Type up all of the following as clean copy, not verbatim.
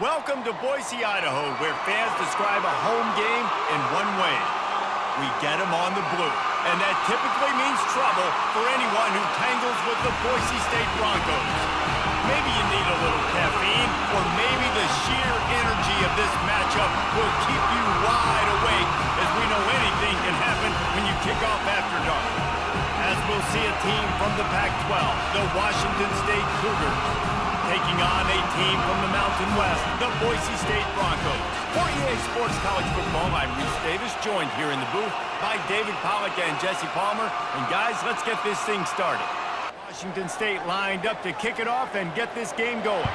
Welcome to Boise, Idaho, where fans describe a home game in one way. We get them on the blue, and that typically means trouble for anyone who tangles with the Boise State Broncos. Maybe you need a little caffeine, or maybe the sheer energy of this matchup will keep you wide awake, as we know anything can happen when you kick off after dark. As we'll see a team from the Pac-12, the Washington State Cougars, taking on a team from the Mountain West, the Boise State Broncos. For EA Sports College Football, I'm Reese Davis, joined here in the booth by David Pollack and Jesse Palmer. And guys, let's get this thing started. Washington State lined up to kick it off and get this game going.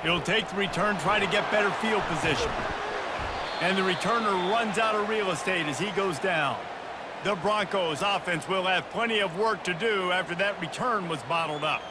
It'll take the return, try to get better field position. And the returner runs out of real estate as he goes down. The Broncos offense will have plenty of work to do after that return was bottled up.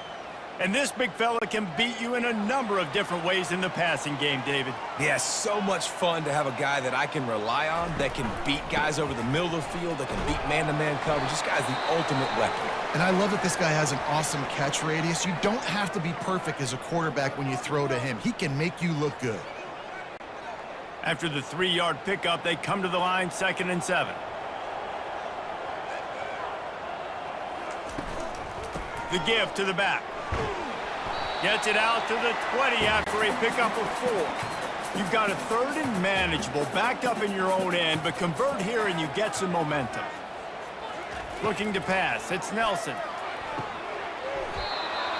And this big fella can beat you in a number of different ways in the passing game, David. Yeah, so much fun to have a guy that I can rely on, that can beat guys over the middle of the field, that can beat man-to-man coverage. This guy's the ultimate weapon. And I love that this guy has an awesome catch radius. You don't have to be perfect as a quarterback when you throw to him. He can make you look good. After the 3-yard pickup, they come to the line, 2nd and 7. The give to the back. Gets it out to the 20 after a pickup of 4. You've got a 3rd and manageable, backed up in your own end, but convert here and you get some momentum. Looking to pass, it's Nelson.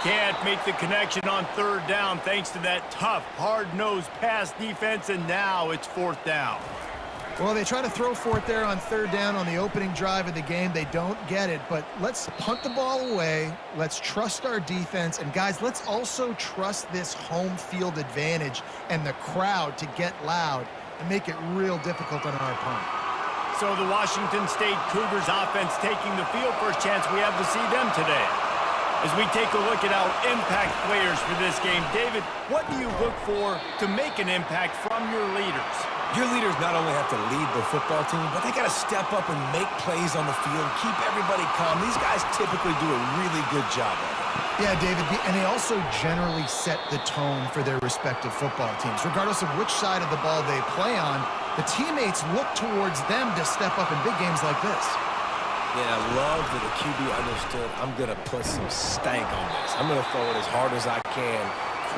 Can't make the connection on 3rd down thanks to that tough, hard-nosed pass defense, and now it's 4th down. Well, they try to throw for it there on 3rd down on the opening drive of the game. They don't get it, but let's punt the ball away. Let's trust our defense. And, guys, let's also trust this home field advantage and the crowd to get loud and make it real difficult on our opponent. So the Washington State Cougars offense taking the field. First chance we have to see them today. As we take a look at our impact players for this game, David, what do you look for to make an impact from your leaders? Your leaders not only have to lead the football team, but they got to step up and make plays on the field, keep everybody calm. These guys typically do a really good job of it. Yeah, David, and they also generally set the tone for their respective football teams. Regardless of which side of the ball they play on, the teammates look towards them to step up in big games like this. Yeah, I love that the QB understood, I'm going to put some stank on this. I'm going to throw it as hard as I can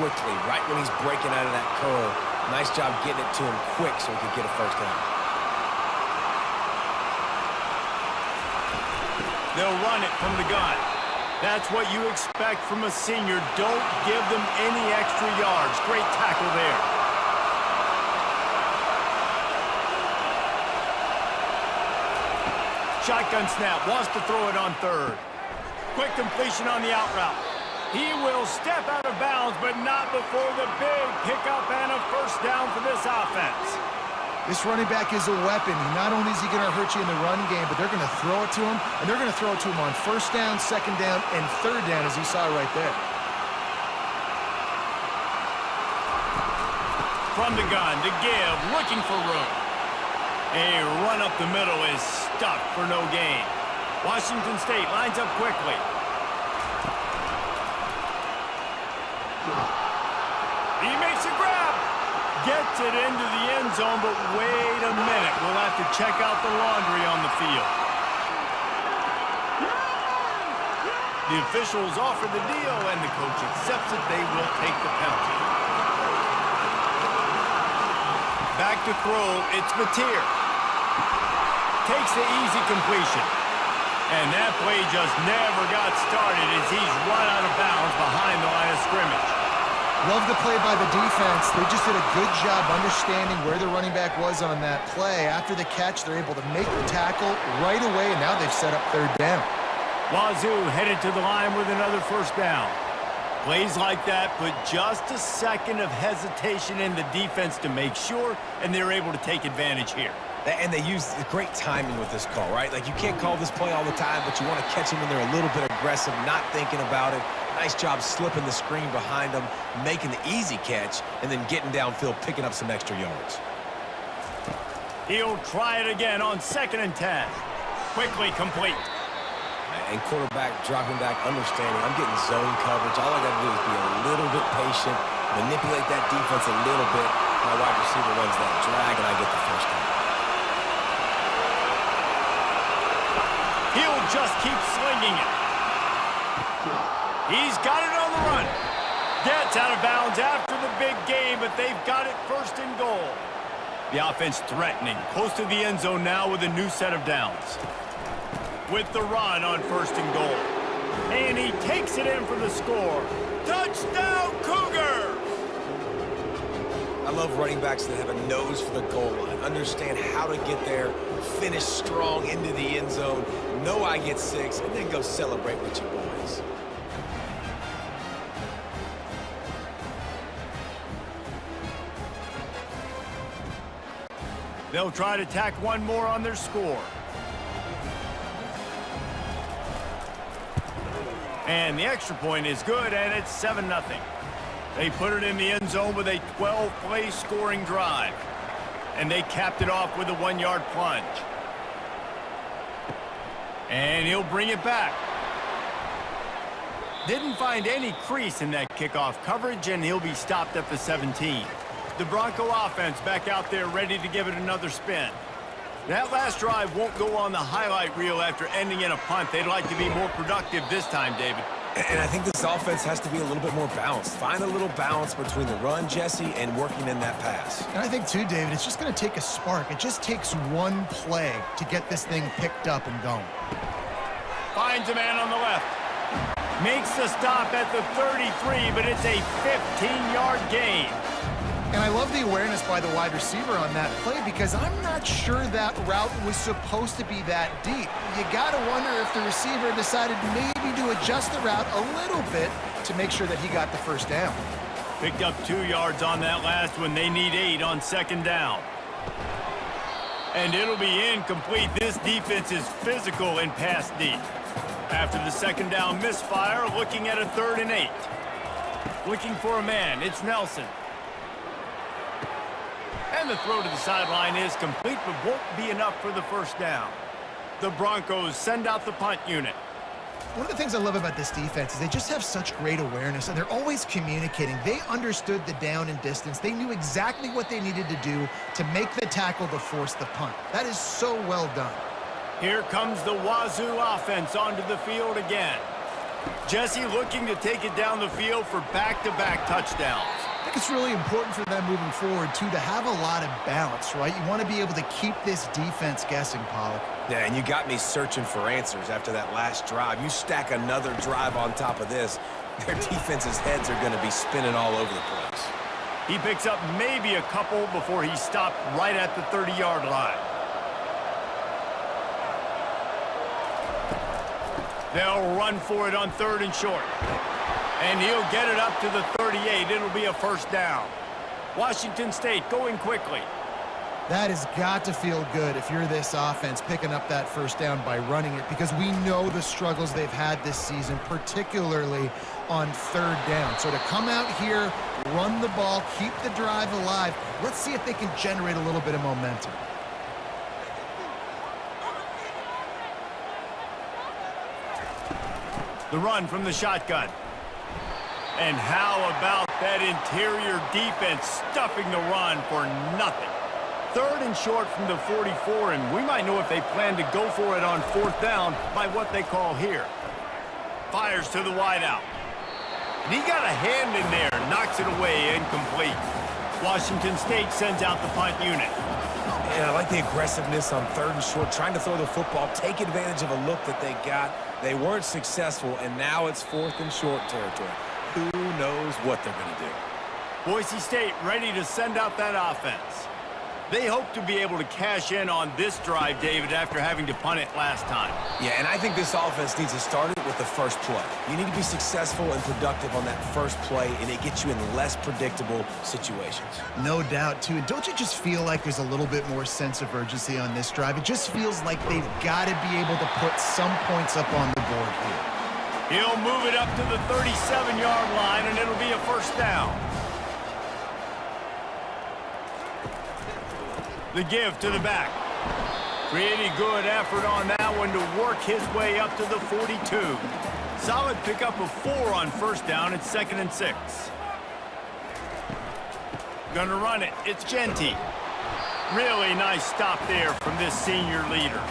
quickly, right when he's breaking out of that curl. Nice job getting it to him quick so he could get a 1st down. They'll run it from the gun. That's what you expect from a senior. Don't give them any extra yards. Great tackle there. Shotgun snap, wants to throw it on 3rd. Quick completion on the out route. He will step out of bounds, but not before the big pickup and a 1st down for this offense. This running back is a weapon. Not only is he going to hurt you in the run game, but they're going to throw it to him, and they're going to throw it to him on 1st down, 2nd down, and 3rd down, as you saw right there. From the gun, to give, looking for room. A run up the middle is stuffed for no gain. Washington State lines up quickly. He makes a grab. Gets it into the end zone, but wait a minute. We'll have to check out the laundry on the field. The officials offer the deal, and the coach accepts it. They will take the penalty. Back to throw, it's Mateer. Takes the easy completion. And that play just never got started as he's run out of bounds behind the line of scrimmage. Love the play by the defense. They just did a good job understanding where the running back was on that play. After the catch, they're able to make the tackle right away, and now they've set up 3rd down. Wazoo headed to the line with another 1st down. Plays like that put just a second of hesitation in the defense to make sure, and they're able to take advantage here. And they use great timing with this call, right? Like, you can't call this play all the time, but you want to catch them when they're a little bit aggressive, not thinking about it. Nice job slipping the screen behind them, making the easy catch, and then getting downfield, picking up some extra yards. He'll try it again on 2nd and 10. Quickly complete. And quarterback dropping back, understanding I'm getting zone coverage. All I got to do is be a little bit patient, manipulate that defense a little bit. My wide receiver runs that drag, and I get the first down. He'll just keep slinging it. He's got it on the run. Gets out of bounds after the big game, but they've got it first and goal. The offense threatening, close to the end zone now with a new set of downs. With the run on first and goal. And he takes it in for the score. Touchdown, Cougars! I love running backs that have a nose for the goal line, understand how to get there, finish strong into the end zone, know I get 6, and then go celebrate with your boys. They'll try to tack one more on their score. And the extra point is good, and it's 7-0. They put it in the end zone with a 12-play scoring drive. And they capped it off with a 1-yard plunge. And he'll bring it back. Didn't find any crease in that kickoff coverage, and he'll be stopped at the 17. The Bronco offense back out there ready to give it another spin. That last drive won't go on the highlight reel after ending in a punt. They'd like to be more productive this time, David. And I think this offense has to be a little bit more balanced. Find a little balance between the run, Jesse, and working in that pass. And I think, too, David, it's just going to take a spark. It just takes one play to get this thing picked up and going. Finds a man on the left. Makes the stop at the 33, but it's a 15-yard gain. And I love the awareness by the wide receiver on that play because I'm not sure that route was supposed to be that deep. You got to wonder if the receiver decided maybe to adjust the route a little bit to make sure that he got the first down. Picked up 2 yards on that last one. They need 8 on second down. And it'll be incomplete. This defense is physical and pass deep. After the second down misfire, looking at a 3rd and 8. Looking for a man. It's Nelson. And the throw to the sideline is complete, but won't be enough for the first down. The Broncos send out the punt unit. One of the things I love about this defense is they just have such great awareness, and they're always communicating. They understood the down and distance. They knew exactly what they needed to do to make the tackle to force the punt. That is so well done. Here comes the Wazoo offense onto the field again. Jesse looking to take it down the field for back-to-back touchdowns. I think it's really important for them moving forward, too, to have a lot of balance, right? You want to be able to keep this defense guessing, Pollock. Yeah, and you got me searching for answers after that last drive. You stack another drive on top of this, their defense's heads are going to be spinning all over the place. He picks up maybe a couple before he stopped right at the 30-yard line. They'll run for it on 3rd and short. And he'll get it up to the 38. It'll be a first down. Washington State going quickly. That has got to feel good if you're this offense picking up that first down by running it, because we know the struggles they've had this season, particularly on 3rd down. So to come out here, run the ball, keep the drive alive, let's see if they can generate a little bit of momentum. The run from the shotgun. And how about that interior defense stuffing the run for nothing? 3rd and short from the 44, and we might know if they plan to go for it on 4th down by what they call here. Fires to the wideout. And he got a hand in there, knocks it away, incomplete. Washington State sends out the punt unit. And I like the aggressiveness on 3rd and short, trying to throw the football, take advantage of a look that they got. They weren't successful, and now it's 4th and short territory. Who knows what they're going to do? Boise State ready to send out that offense. They hope to be able to cash in on this drive, David, after having to punt it last time. Yeah, and I think this offense needs to start it with the first play. You need to be successful and productive on that first play, and it gets you in less predictable situations. No doubt, too. And don't you just feel like there's a little bit more sense of urgency on this drive? It just feels like they've got to be able to put some points up on the board here. He'll move it up to the 37-yard line, and it'll be a first down. The give to the back. Pretty good effort on that one to work his way up to the 42. Solid pickup of 4 on first down. It's 2nd and 6. Gonna run it. It's Genty. Really nice stop there from this senior leader.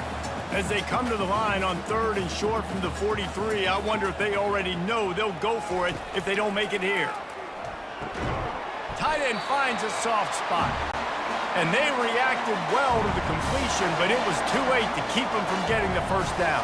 As they come to the line on 3rd and short from the 43, I wonder if they already know they'll go for it if they don't make it here. Tight end finds a soft spot. And they reacted well to the completion, but it was too late to keep him from getting the first down.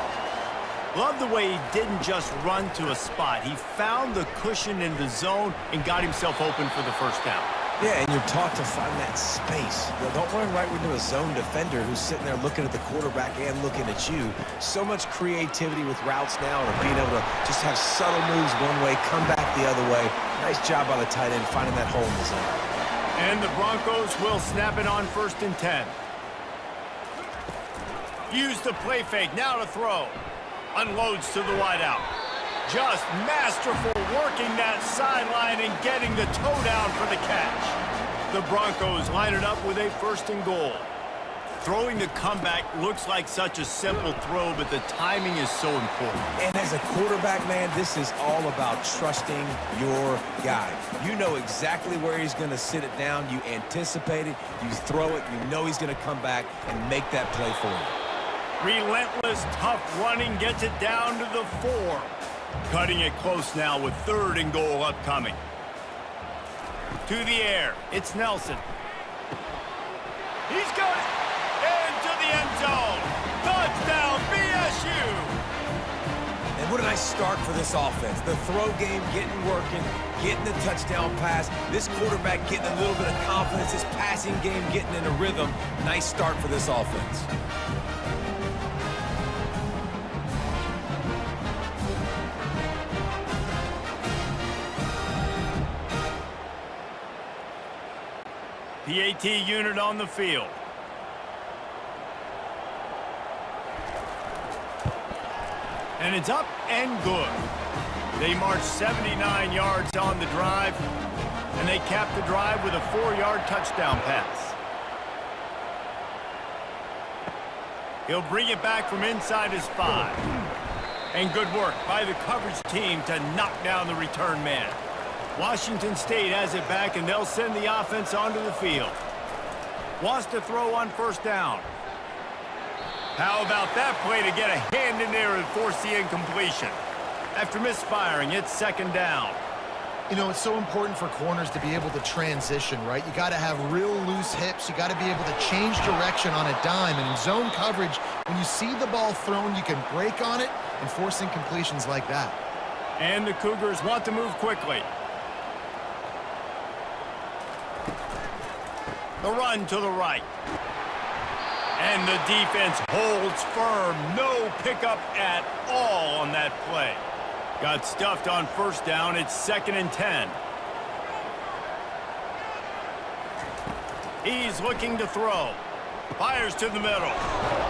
Love the way he didn't just run to a spot. He found the cushion in the zone and got himself open for the first down. Yeah, and you're taught to find that space. Don't run right into a zone defender who's sitting there looking at the quarterback and looking at you. So much creativity with routes now and being able to just have subtle moves one way, come back the other way. Nice job by the tight end finding that hole in the zone. And the Broncos will snap it on 1st and 10. Use the play fake, now to throw. Unloads to the wideout. Just masterful working that sideline and getting the toe down for the catch. The Broncos line it up with a 1st and goal. Throwing the comeback looks like such a simple throw, but the timing is so important. And as a quarterback, man, this is all about trusting your guy. You know exactly where he's going to sit it down. You anticipate it. You throw it. You know he's going to come back and make that play for you. Relentless, tough running gets it down to the 4. Cutting it close now with 3rd and goal upcoming. To the air, it's Nelson. He's got it. Into the end zone. Touchdown, BSU. And what a nice start for this offense. The throw game getting working, getting the touchdown pass. This quarterback getting a little bit of confidence. This passing game getting in a rhythm. Nice start for this offense. PAT unit on the field. And it's up and good. They march 79 yards on the drive, and they cap the drive with a 4-yard touchdown pass. He'll bring it back from inside his 5. And good work by the coverage team to knock down the return man. Washington State has it back, and they'll send the offense onto the field. Wants to throw on 1st down. How about that play to get a hand in there and force the incompletion? After misfiring, it's 2nd down. You know, it's so important for corners to be able to transition, right? You got to have real loose hips. You got to be able to change direction on a dime. And in zone coverage, when you see the ball thrown, you can break on it and force incompletions like that. And the Cougars want to move quickly. The run to the right. And the defense holds firm. No pickup at all on that play. Got stuffed on 1st down. It's 2nd and 10. He's looking to throw. Fires to the middle.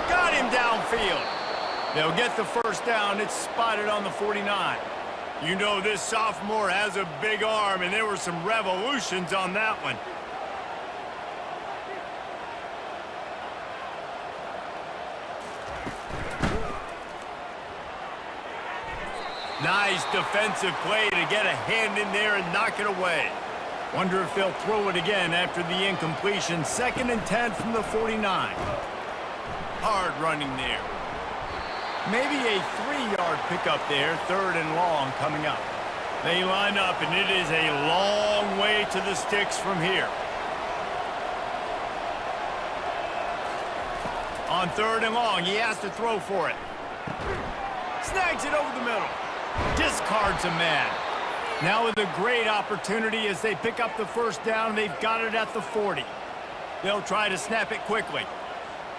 Got him downfield. They'll get the 1st down. It's spotted on the 49. You know this sophomore has a big arm, and there were some revolutions on that one. Nice defensive play to get a hand in there and knock it away. Wonder if they'll throw it again after the incompletion. 2nd and 10 from the 49. Hard running there. Maybe a 3-yard pickup there. 3rd and long coming up. They line up, and it is a long way to the sticks from here. On 3rd and long, he has to throw for it. Snags it over the middle. Discards a man. Now with a great opportunity as they pick up the 1st down. They've got it at the 40. They'll try to snap it quickly.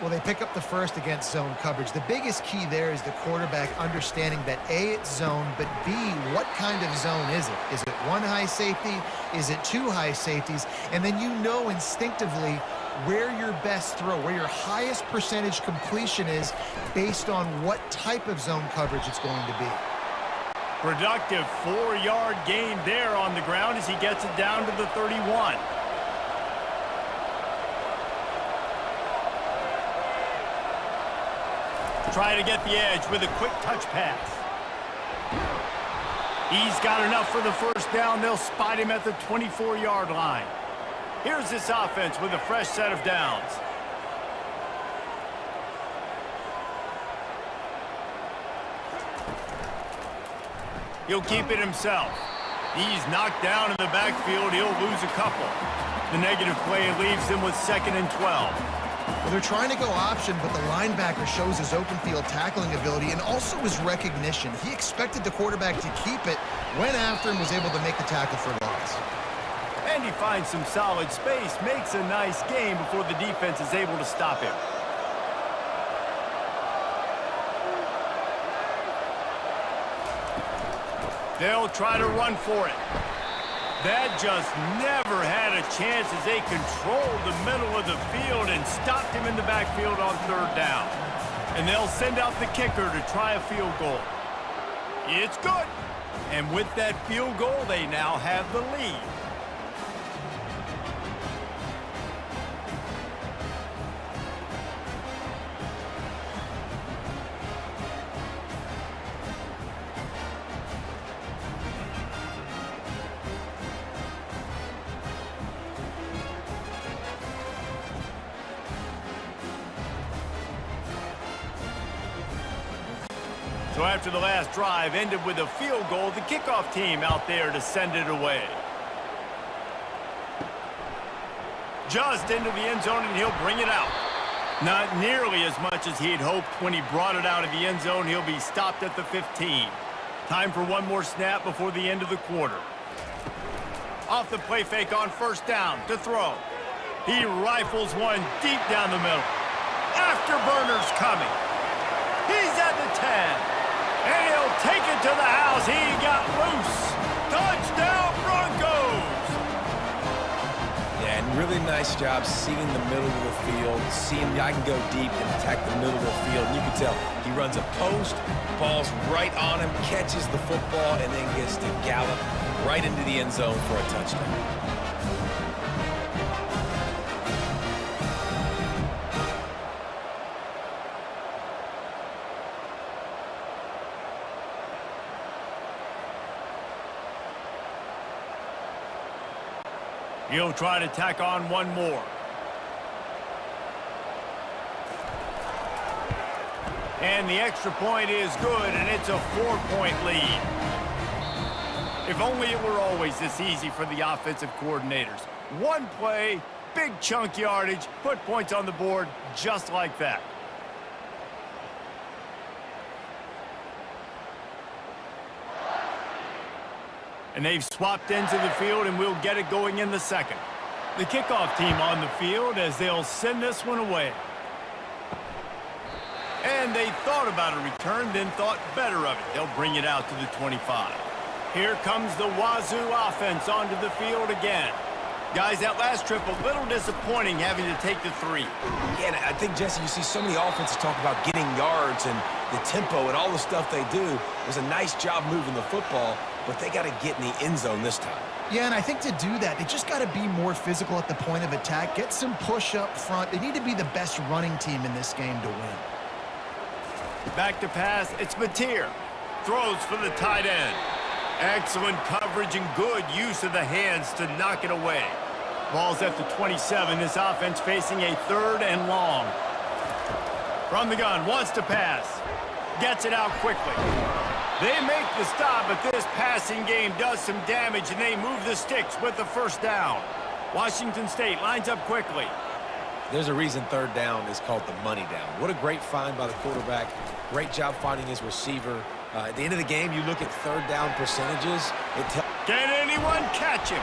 Well, they pick up the 1st against zone coverage. The biggest key there is the quarterback understanding that A, it's zone, but B, what kind of zone is it? Is it 1 high safety? Is it 2 high safeties? And then you know instinctively where your best throw, where your highest percentage completion is based on what type of zone coverage it's going to be. Productive 4-yard gain there on the ground as he gets it down to the 31. Try to get the edge with a quick touch pass. He's got enough for the first down. They'll spot him at the 24-yard line. Here's this offense with a fresh set of downs. He'll keep it himself. He's knocked down in the backfield. He'll lose a couple. The negative play leaves them with 2nd and 12. Well, they're trying to go option, but the linebacker shows his open field tackling ability and also his recognition. He expected the quarterback to keep it, went after him, was able to make the tackle for loss. And he finds some solid space, makes a nice game before the defense is able to stop him. They'll try to run for it. That just never had a chance as they controlled the middle of the field and stopped him in the backfield on 3rd down. And they'll send out the kicker to try a field goal. It's good. And with that field goal, they now have the lead. So after the last drive ended with a field goal, the kickoff team out there to send it away. Just into the end zone, and he'll bring it out. Not nearly as much as he'd hoped when he brought it out of the end zone. He'll be stopped at the 15. Time for one more snap before the end of the quarter. Off the play fake on 1st down to throw. He rifles one deep down the middle. Afterburner's coming. He's at the 10. And he'll take it to the house. He got loose. Touchdown, Broncos! Yeah, and really nice job seeing the middle of the field, seeing I can go deep and attack the middle of the field. And you can tell he runs a post, ball's right on him, catches the football, and then gets to gallop right into the end zone for a touchdown. He'll try to tack on one more. And the extra point is good, and it's a 4-point lead. If only it were always this easy for the offensive coordinators. One play, big chunk yardage, put points on the board just like that. And they've swapped ends of the field, and we'll get it going in the 2nd. The kickoff team on the field as they'll send this one away. And they thought about a return, then thought better of it. They'll bring it out to the 25. Here comes the Wazoo offense onto the field again. Guys, that last trip, a little disappointing having to take the 3. Yeah, and I think, Jesse, you see so many offenses talk about getting yards and the tempo and all the stuff they do. It was a nice job moving the football, but they got to get in the end zone this time. Yeah, and I think to do that, they just got to be more physical at the point of attack, get some push up front. They need to be the best running team in this game to win. Back to pass, it's Mateer. Throws for the tight end. Excellent coverage and good use of the hands to knock it away. Ball's at the 27. This offense facing a 3rd and long. From the gun, wants to pass. Gets it out quickly. They make the stop, but this passing game does some damage, and they move the sticks with the 1st down. Washington State lines up quickly. There's a reason 3rd down is called the money down. What a great find by the quarterback. Great job finding his receiver. At the end of the game, you look at 3rd down percentages. Can anyone catch him?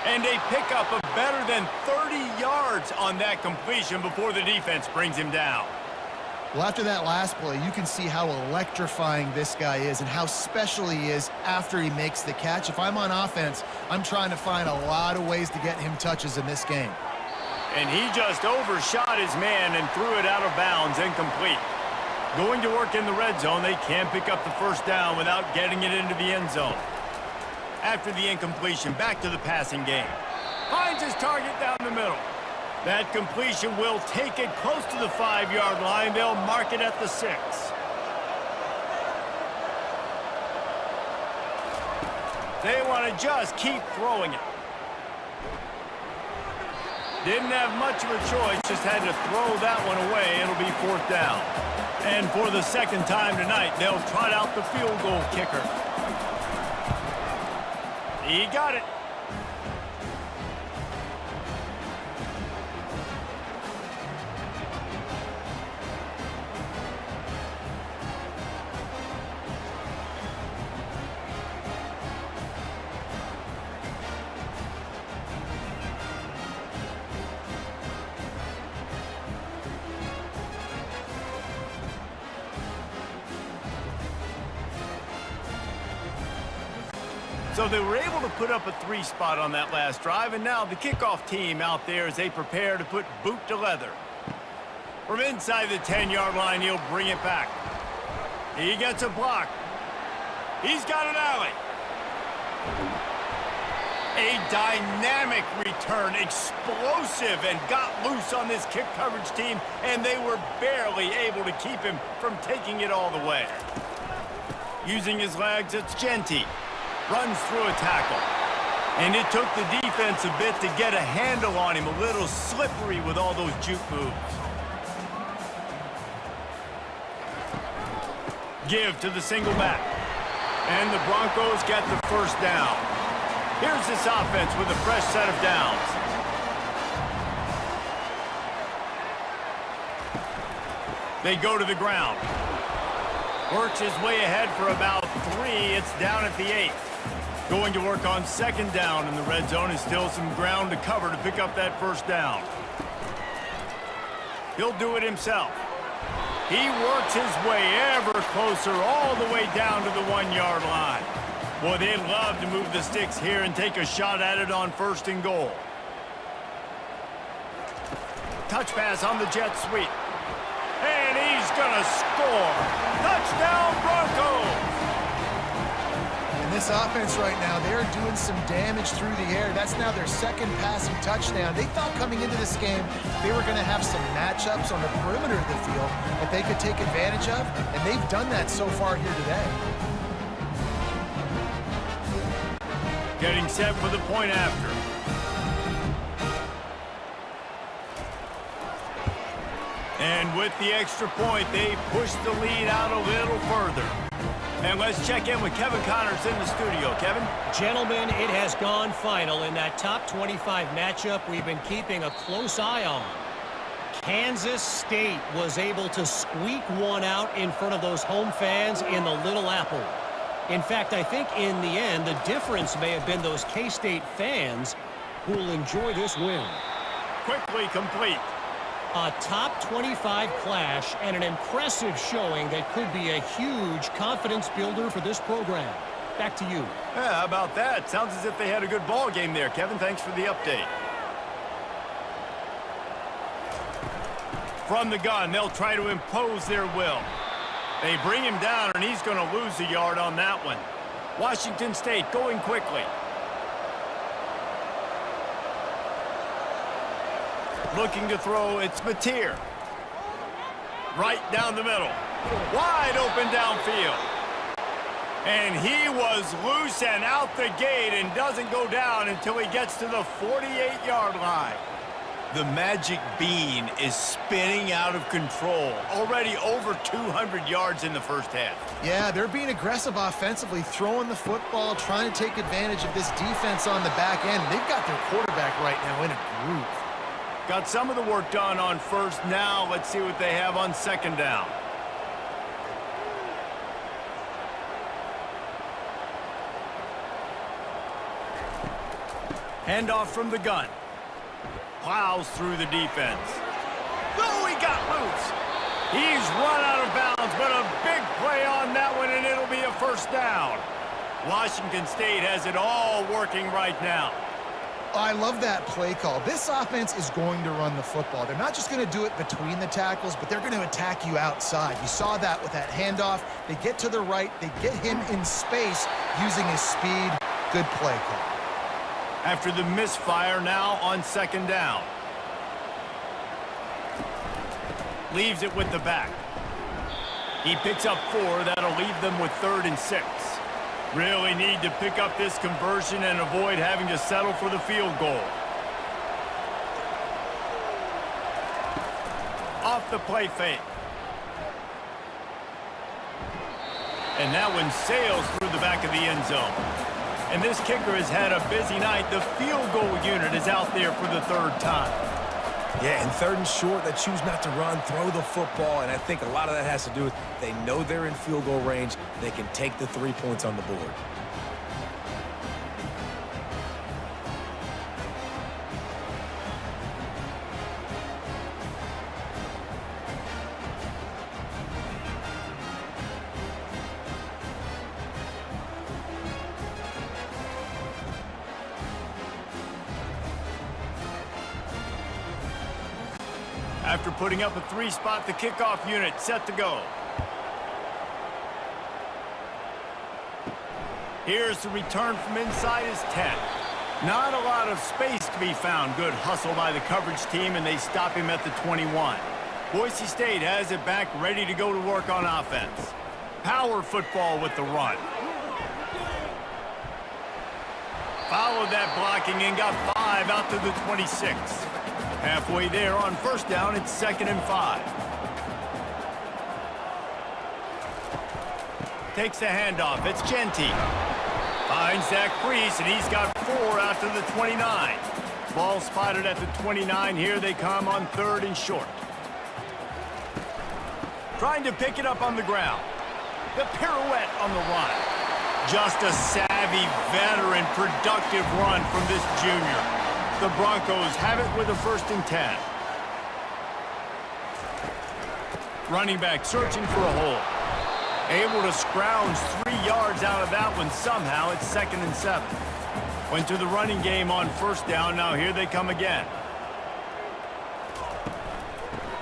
And they pick up a better than 30 yards on that completion before the defense brings him down. Well, after that last play, you can see how electrifying this guy is and how special he is after he makes the catch. If I'm on offense, I'm trying to find a lot of ways to get him touches in this game. And he just overshot his man and threw it out of bounds, incomplete. Going to work in the red zone, they can't pick up the 1st down without getting it into the end zone. After the incompletion, back to the passing game. Finds his target down the middle. That completion will take it close to the 5-yard line. They'll mark it at the 6. They want to just keep throwing it. Didn't have much of a choice, just had to throw that one away. It'll be 4th down. And for the second time tonight, they'll trot out the field goal kicker. He got it. So they were able to put up a 3 spot on that last drive, and now the kickoff team out there as they prepare to put boot to leather. From inside the 10-yard line, he'll bring it back. He gets a block. He's got an alley. A dynamic return, explosive, and got loose on this kick coverage team, and they were barely able to keep him from taking it all the way. Using his legs, it's Genty. Runs through a tackle. And it took the defense a bit to get a handle on him. A little slippery with all those juke moves. Give to the single back. And the Broncos get the first down. Here's this offense with a fresh set of downs. They go to the ground. Works his way ahead for about 3. It's down at the 8. Going to work on 2nd down in the red zone. Is still some ground to cover to pick up that first down. He'll do it himself. He works his way ever closer all the way down to the 1-yard line. Boy, they'd love to move the sticks here and take a shot at it on 1st and goal. Touch pass on the jet sweep. And he's going to score. Touchdown, Broncos! And this offense right now, they're doing some damage through the air. That's now their 2nd passing touchdown. They thought coming into this game they were going to have some matchups on the perimeter of the field that they could take advantage of, and they've done that so far here today. Getting set for the point after. And with the extra point, they push the lead out a little further. And let's check in with Kevin Connors in the studio. Kevin? Gentlemen, it has gone final in that top 25 matchup we've been keeping a close eye on. Kansas State was able to squeak one out in front of those home fans in the Little Apple. In fact, I think in the end, the difference may have been those K-State fans who will enjoy this win. Quickly complete. A top 25 clash and an impressive showing that could be a huge confidence builder for this program. Back to you. Yeah, how about that? Sounds as if they had a good ball game there, Kevin. Thanks for the update. From the gun, they'll try to impose their will. They bring him down, and he's going to lose a yard on that one. Washington State going quickly. Looking to throw, it's Mateer. Right down the middle. Wide open downfield. And he was loose and out the gate and doesn't go down until he gets to the 48-yard line. The magic bean is spinning out of control. Already over 200 yards in the first half. Yeah, they're being aggressive offensively, throwing the football, trying to take advantage of this defense on the back end. They've got their quarterback right now in a groove. Got some of the work done on 1st. Now let's see what they have on 2nd down. Handoff from the gun. Plows through the defense. Oh, he got loose. He's run out of bounds, but a big play on that one, and it'll be a 1st down. Washington State has it all working right now. I love that play call. This offense is going to run the football. They're not just going to do it between the tackles, but they're going to attack you outside. You saw that with that handoff. They get to the right. They get him in space using his speed. Good play call. After the misfire, now on 2nd down. Leaves it with the back. He picks up 4. That'll leave them with 3rd and 6. Really need to pick up this conversion and avoid having to settle for the field goal. Off the play fake. And that one sails through the back of the end zone. And this kicker has had a busy night. The field goal unit is out there for the 3rd time. Yeah, and 3rd and short, they choose not to run, throw the football, and I think a lot of that has to do with they know they're in field goal range. They can take the 3 points on the board. After putting up a 3-spot, the kickoff unit set to go. Here's the return from inside his 10. Not a lot of space to be found. Good hustle by the coverage team, and they stop him at the 21. Boise State has it back, ready to go to work on offense. Power football with the run. Followed that blocking and got 5 out to the 26. Halfway there on 1st down, it's 2nd and 5. Takes the handoff. It's Genty. Finds that crease, and he's got 4 out to the 29. Ball spotted at the 29. Here they come on 3rd and short. Trying to pick it up on the ground. The pirouette on the run. Just a savvy, veteran, productive run from this junior. The Broncos have it with a 1st and 10. Running back searching for a hole. Able to scrounge 3 yards out of that one somehow. It's 2nd and 7. Went to the running game on 1st down. Now here they come again.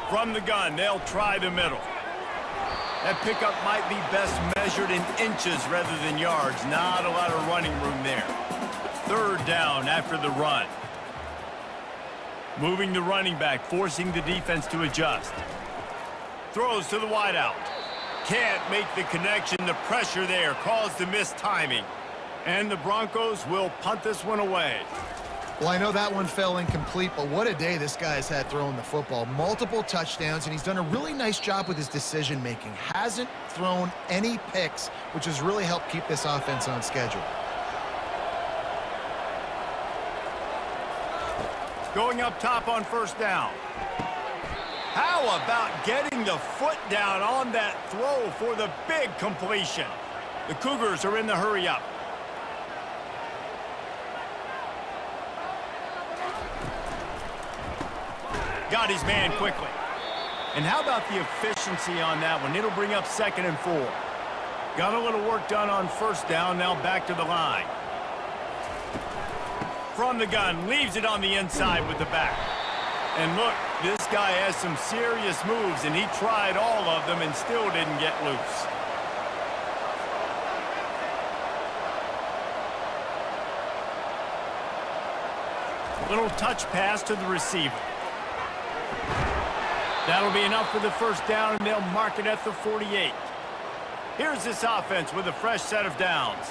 From the gun, they'll try the middle. That pickup might be best measured in inches rather than yards. Not a lot of running room there. 3rd down after the run. Moving the running back, forcing the defense to adjust. Throws to the wideout. Can't make the connection. The pressure there caused the missed timing. And the Broncos will punt this one away. Well, I know that one fell incomplete, but what a day this guy's had throwing the football. Multiple touchdowns, and he's done a really nice job with his decision-making. Hasn't thrown any picks, which has really helped keep this offense on schedule. Going up top on 1st down. How about getting the foot down on that throw for the big completion? The Cougars are in the hurry-up. Got his man quickly. And how about the efficiency on that one? It'll bring up 2nd and 4. Got a little work done on 1st down. Now back to the line. From the gun, leaves it on the inside with the back. And look, this guy has some serious moves, and he tried all of them and still didn't get loose. Little touch pass to the receiver. That'll be enough for the 1st down, and they'll mark it at the 48. Here's this offense with a fresh set of downs.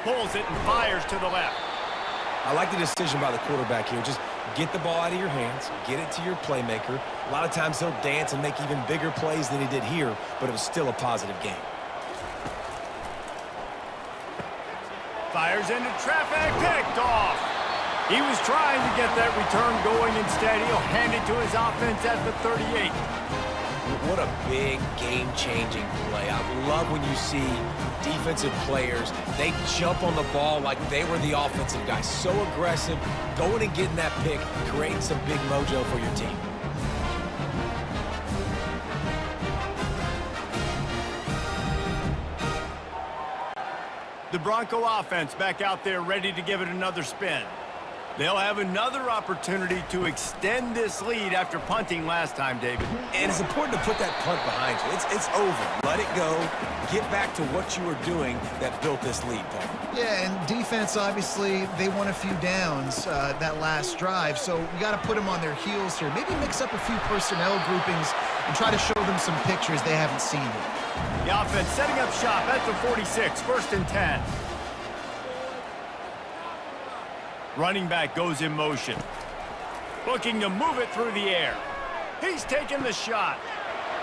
Pulls it and fires to the left. I like the decision by the quarterback here. Just get the ball out of your hands, get it to your playmaker. A lot of times he'll dance and make even bigger plays than he did here, but it was still a positive game. Fires into traffic, picked off. He was trying to get that return going. Instead, he'll hand it to his offense at the 38. What a big game-changing play. I love when you see defensive players, they jump on the ball like they were the offensive guys. So aggressive, going and getting that pick, creating some big mojo for your team. The Bronco offense back out there ready to give it another spin. They'll have another opportunity to extend this lead after punting last time, David. And it's important to put that punt behind you. It's over. Let it go. Get back to what you were doing that built this lead, Paul. Yeah, and defense, obviously, they won a few downs that last drive, so we got to put them on their heels here. Maybe mix up a few personnel groupings and try to show them some pictures they haven't seen yet. The offense setting up shop at the 46, 1st and 10. Running back goes in motion. Looking to move it through the air. He's taking the shot.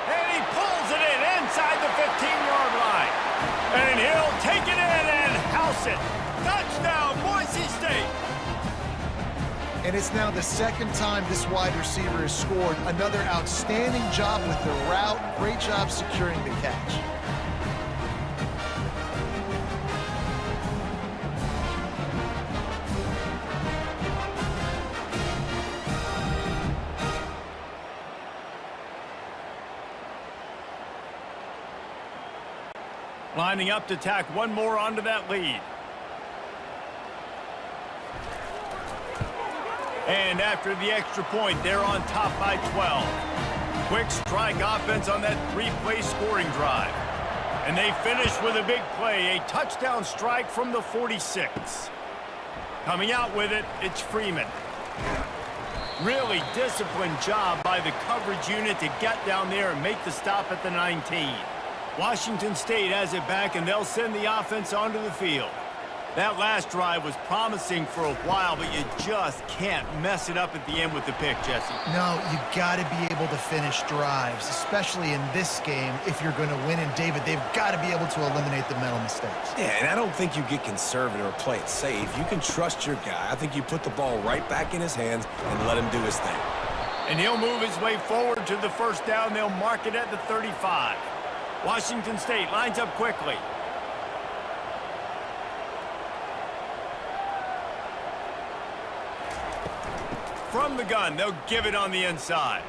And he pulls it in inside the 15-yard line. And he'll take it in and house it. Touchdown, Boise State. And it's now the second time this wide receiver has scored. Another outstanding job with the route. Great job securing the catch. Lining up to tack one more onto that lead. And after the extra point, they're on top by 12. Quick strike offense on that 3-play scoring drive. And they finish with a big play, a touchdown strike from the 46. Coming out with it, it's Freeman. Really disciplined job by the coverage unit to get down there and make the stop at the 19. Washington State has it back, and they'll send the offense onto the field. That last drive was promising for a while, but you just can't mess it up at the end with the pick, Jesse. No, you got to be able to finish drives, especially in this game if you're going to win. And, David, they've got to be able to eliminate the mental mistakes. Yeah, and I don't think you get conservative or play it safe. You can trust your guy. I think you put the ball right back in his hands and let him do his thing. And he'll move his way forward to the first down. They'll mark it at the 35. Washington State lines up quickly. From the gun, they'll give it on the inside.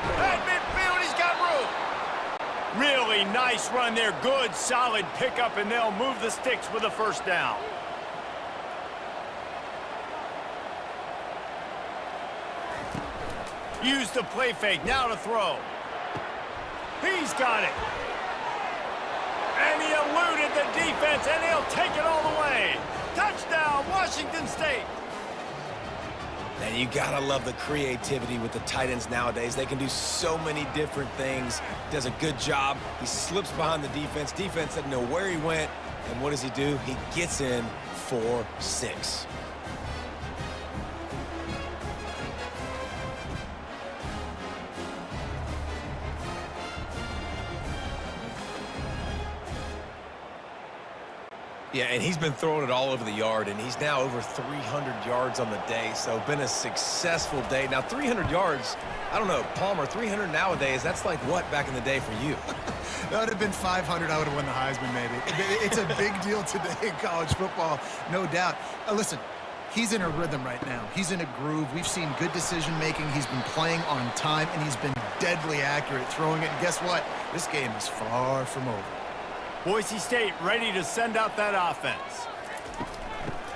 At midfield, he's got room. Really nice run there. Good, solid pickup, and they'll move the sticks with a first down. Use the play fake, now to throw. He's got it. And he eluded the defense, and he'll take it all the way. Touchdown, Washington State. And you gotta love the creativity with the tight ends nowadays. They can do so many different things. Does a good job. He slips behind the defense. Defense doesn't know where he went. And what does he do? He gets in for 6. Yeah, and he's been throwing it all over the yard, and he's now over 300 yards on the day, so been a successful day. Now, 300 yards, I don't know, Palmer, 300 nowadays, that's like what back in the day for you? That would have been 500. I would have won the Heisman, maybe. It's a big deal today in college football, no doubt. Listen, he's in a rhythm right now. He's in a groove. We've seen good decision-making. He's been playing on time, and he's been deadly accurate throwing it. And guess what? This game is far from over. Boise State ready to send out that offense.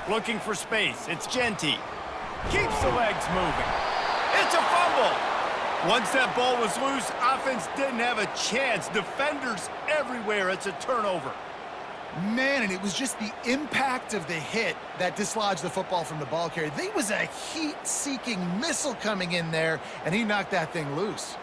Looking for space. It's Genty. Keeps the legs moving. It's a fumble. Once that ball was loose, offense didn't have a chance. Defenders everywhere. It's a turnover. Man, and it was just the impact of the hit that dislodged the football from the ball carrier. There was a heat-seeking missile coming in there, and he knocked that thing loose.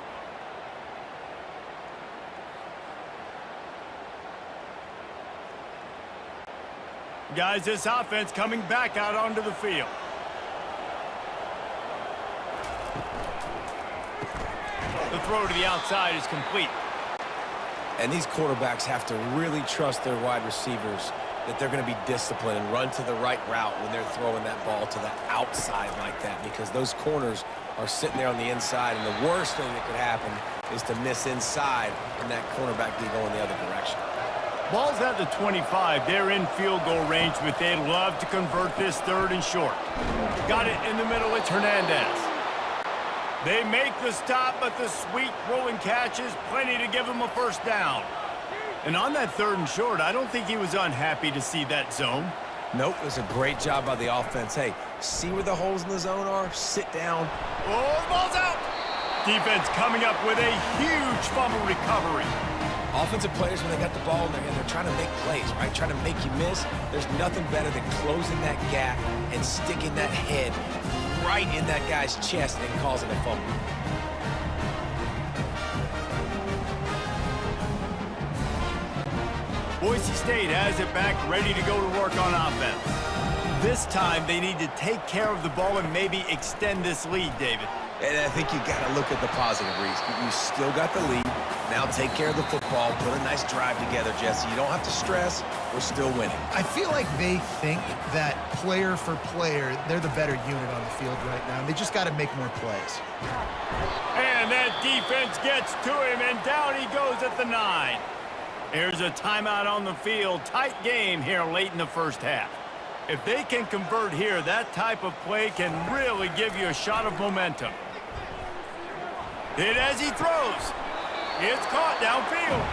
Guys, this offense coming back out onto the field. The throw to the outside is complete. And these quarterbacks have to really trust their wide receivers that they're going to be disciplined and run to the right route when they're throwing that ball to the outside like that, because those corners are sitting there on the inside, and the worst thing that could happen is to miss inside and that cornerback be going the other direction. Ball's at the 25. They're in field goal range, but they'd love to convert this 3rd and short. Got it in the middle. It's Hernandez. They make the stop, but the sweet rolling catch is plenty to give them a first down. And on that 3rd and short, I don't think he was unhappy to see that zone. Nope, it was a great job by the offense. Hey, see where the holes in the zone are? Sit down. Oh, the ball's out. Defense coming up with a huge fumble recovery. Offensive players, when they got the ball in their hand, they're trying to make plays, right? Trying to make you miss. There's nothing better than closing that gap and sticking that head right in that guy's chest and causing a fumble. Boise State has it back, ready to go to work on offense. This time, they need to take care of the ball and maybe extend this lead, David. And I think you got to look at the positive, Reese. You still got the lead. Now take care of the football. Put a nice drive together, Jesse. You don't have to stress. We're still winning. I feel like they think that player for player, they're the better unit on the field right now. They just got to make more plays. And that defense gets to him, and down he goes at the 9. Here's a timeout on the field. Tight game here late in the first half. If they can convert here, that type of play can really give you a shot of momentum. Hit as he throws. It's caught downfield.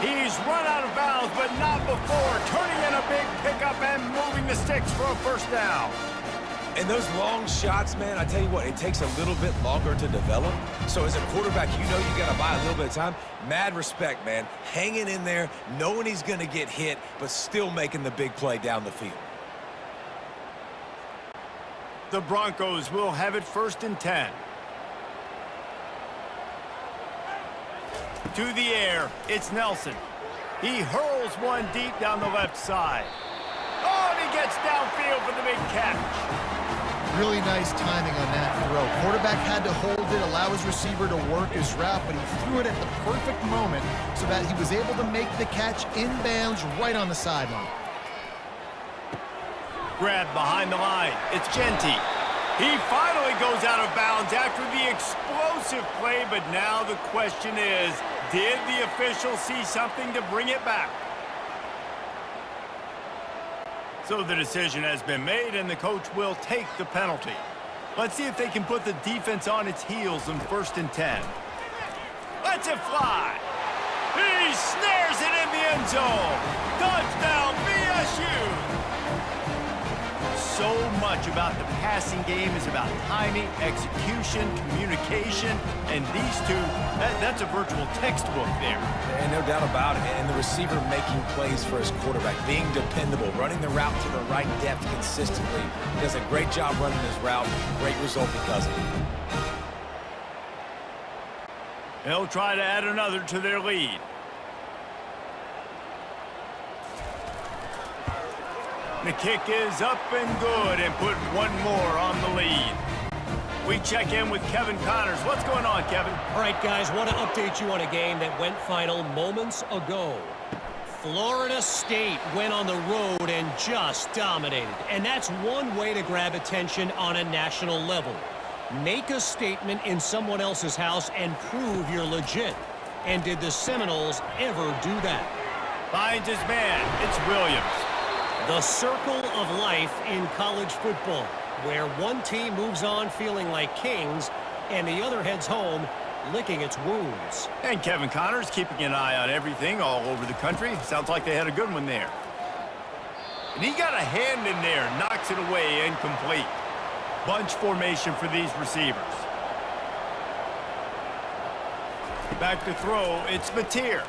He's run out of bounds, but not before. Turning in a big pickup and moving the sticks for a first down. And those long shots, man, I tell you what, it takes a little bit longer to develop. So as a quarterback, you know you got to buy a little bit of time. Mad respect, man. Hanging in there, knowing he's going to get hit, but still making the big play down the field. The Broncos will have it 1st and 10. To the air, it's Nelson. He hurls one deep down the left side. Oh, and he gets downfield for the big catch. Really nice timing on that throw. Quarterback had to hold it, allow his receiver to work his route, but he threw it at the perfect moment so that he was able to make the catch inbounds right on the sideline. Grabbed behind the line. It's Genty. He finally goes out of bounds after the explosive play, but now the question is, did the official see something to bring it back? So the decision has been made, and the coach will take the penalty. Let's see if they can put the defense on its heels in 1st and 10. Lets it fly. He snares it in the end zone. Touchdown, BSU. So much about the passing game is about timing, execution, communication, and these two, that's a virtual textbook there. And no doubt about it. And the receiver making plays for his quarterback, being dependable, running the route to the right depth consistently. He does a great job running his route. Great result because of it. They'll try to add another to their lead. The kick is up and good, and put one more on the lead. We check in with Kevin Connors. What's going on, Kevin? All right, guys, want to update you on a game that went final moments ago. Florida State went on the road and just dominated. And that's one way to grab attention on a national level. Make a statement in someone else's house and prove you're legit. And did the Seminoles ever do that? Finds his man. It's Williams. The circle of life in college football, where one team moves on feeling like kings and the other heads home licking its wounds. And Kevin Connors keeping an eye on everything all over the country. Sounds like they had a good one there. And he got a hand in there, knocks it away, incomplete. Bunch formation for these receivers. Back to throw, it's Mateer.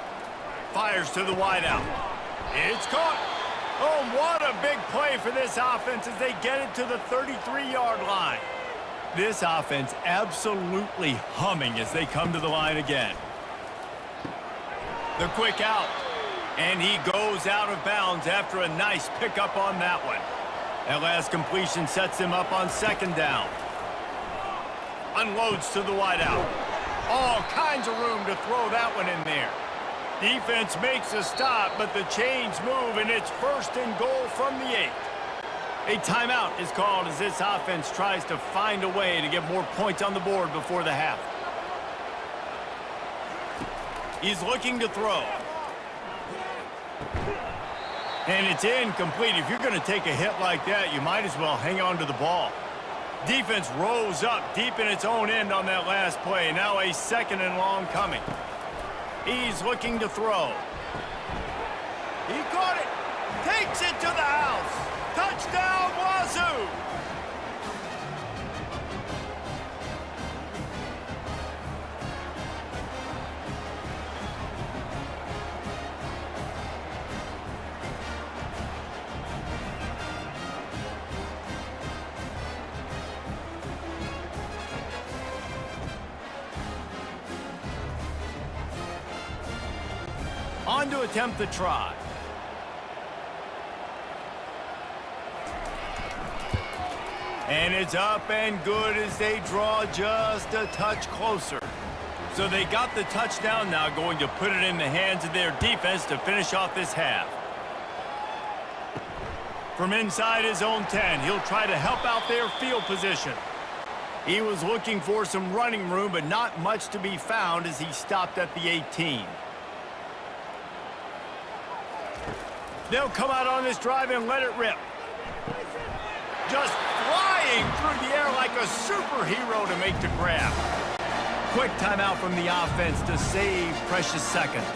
Fires to the wideout. It's caught. Oh, what a big play for this offense as they get it to the 33-yard line. This offense absolutely humming as they come to the line again. The quick out. And he goes out of bounds after a nice pickup on that one. That last completion sets him up on 2nd down. Unloads to the wideout. All kinds of room to throw that one in there. Defense makes a stop, but the chains move, and it's 1st and goal from the 8. A timeout is called as this offense tries to find a way to get more points on the board before the half. He's looking to throw. And it's incomplete. If you're going to take a hit like that, you might as well hang on to the ball. Defense rose up deep in its own end on that last play. Now a 2nd and long coming. He's looking to throw. He caught it. Takes it to the house. On to attempt the try. And it's up and good as they draw just a touch closer. So they got the touchdown, now going to put it in the hands of their defense to finish off this half. From inside his own 10, he'll try to help out their field position. He was looking for some running room, but not much to be found as he stopped at the 18. They'll come out on this drive and let it rip. Just flying through the air like a superhero to make the grab. Quick timeout from the offense to save precious seconds.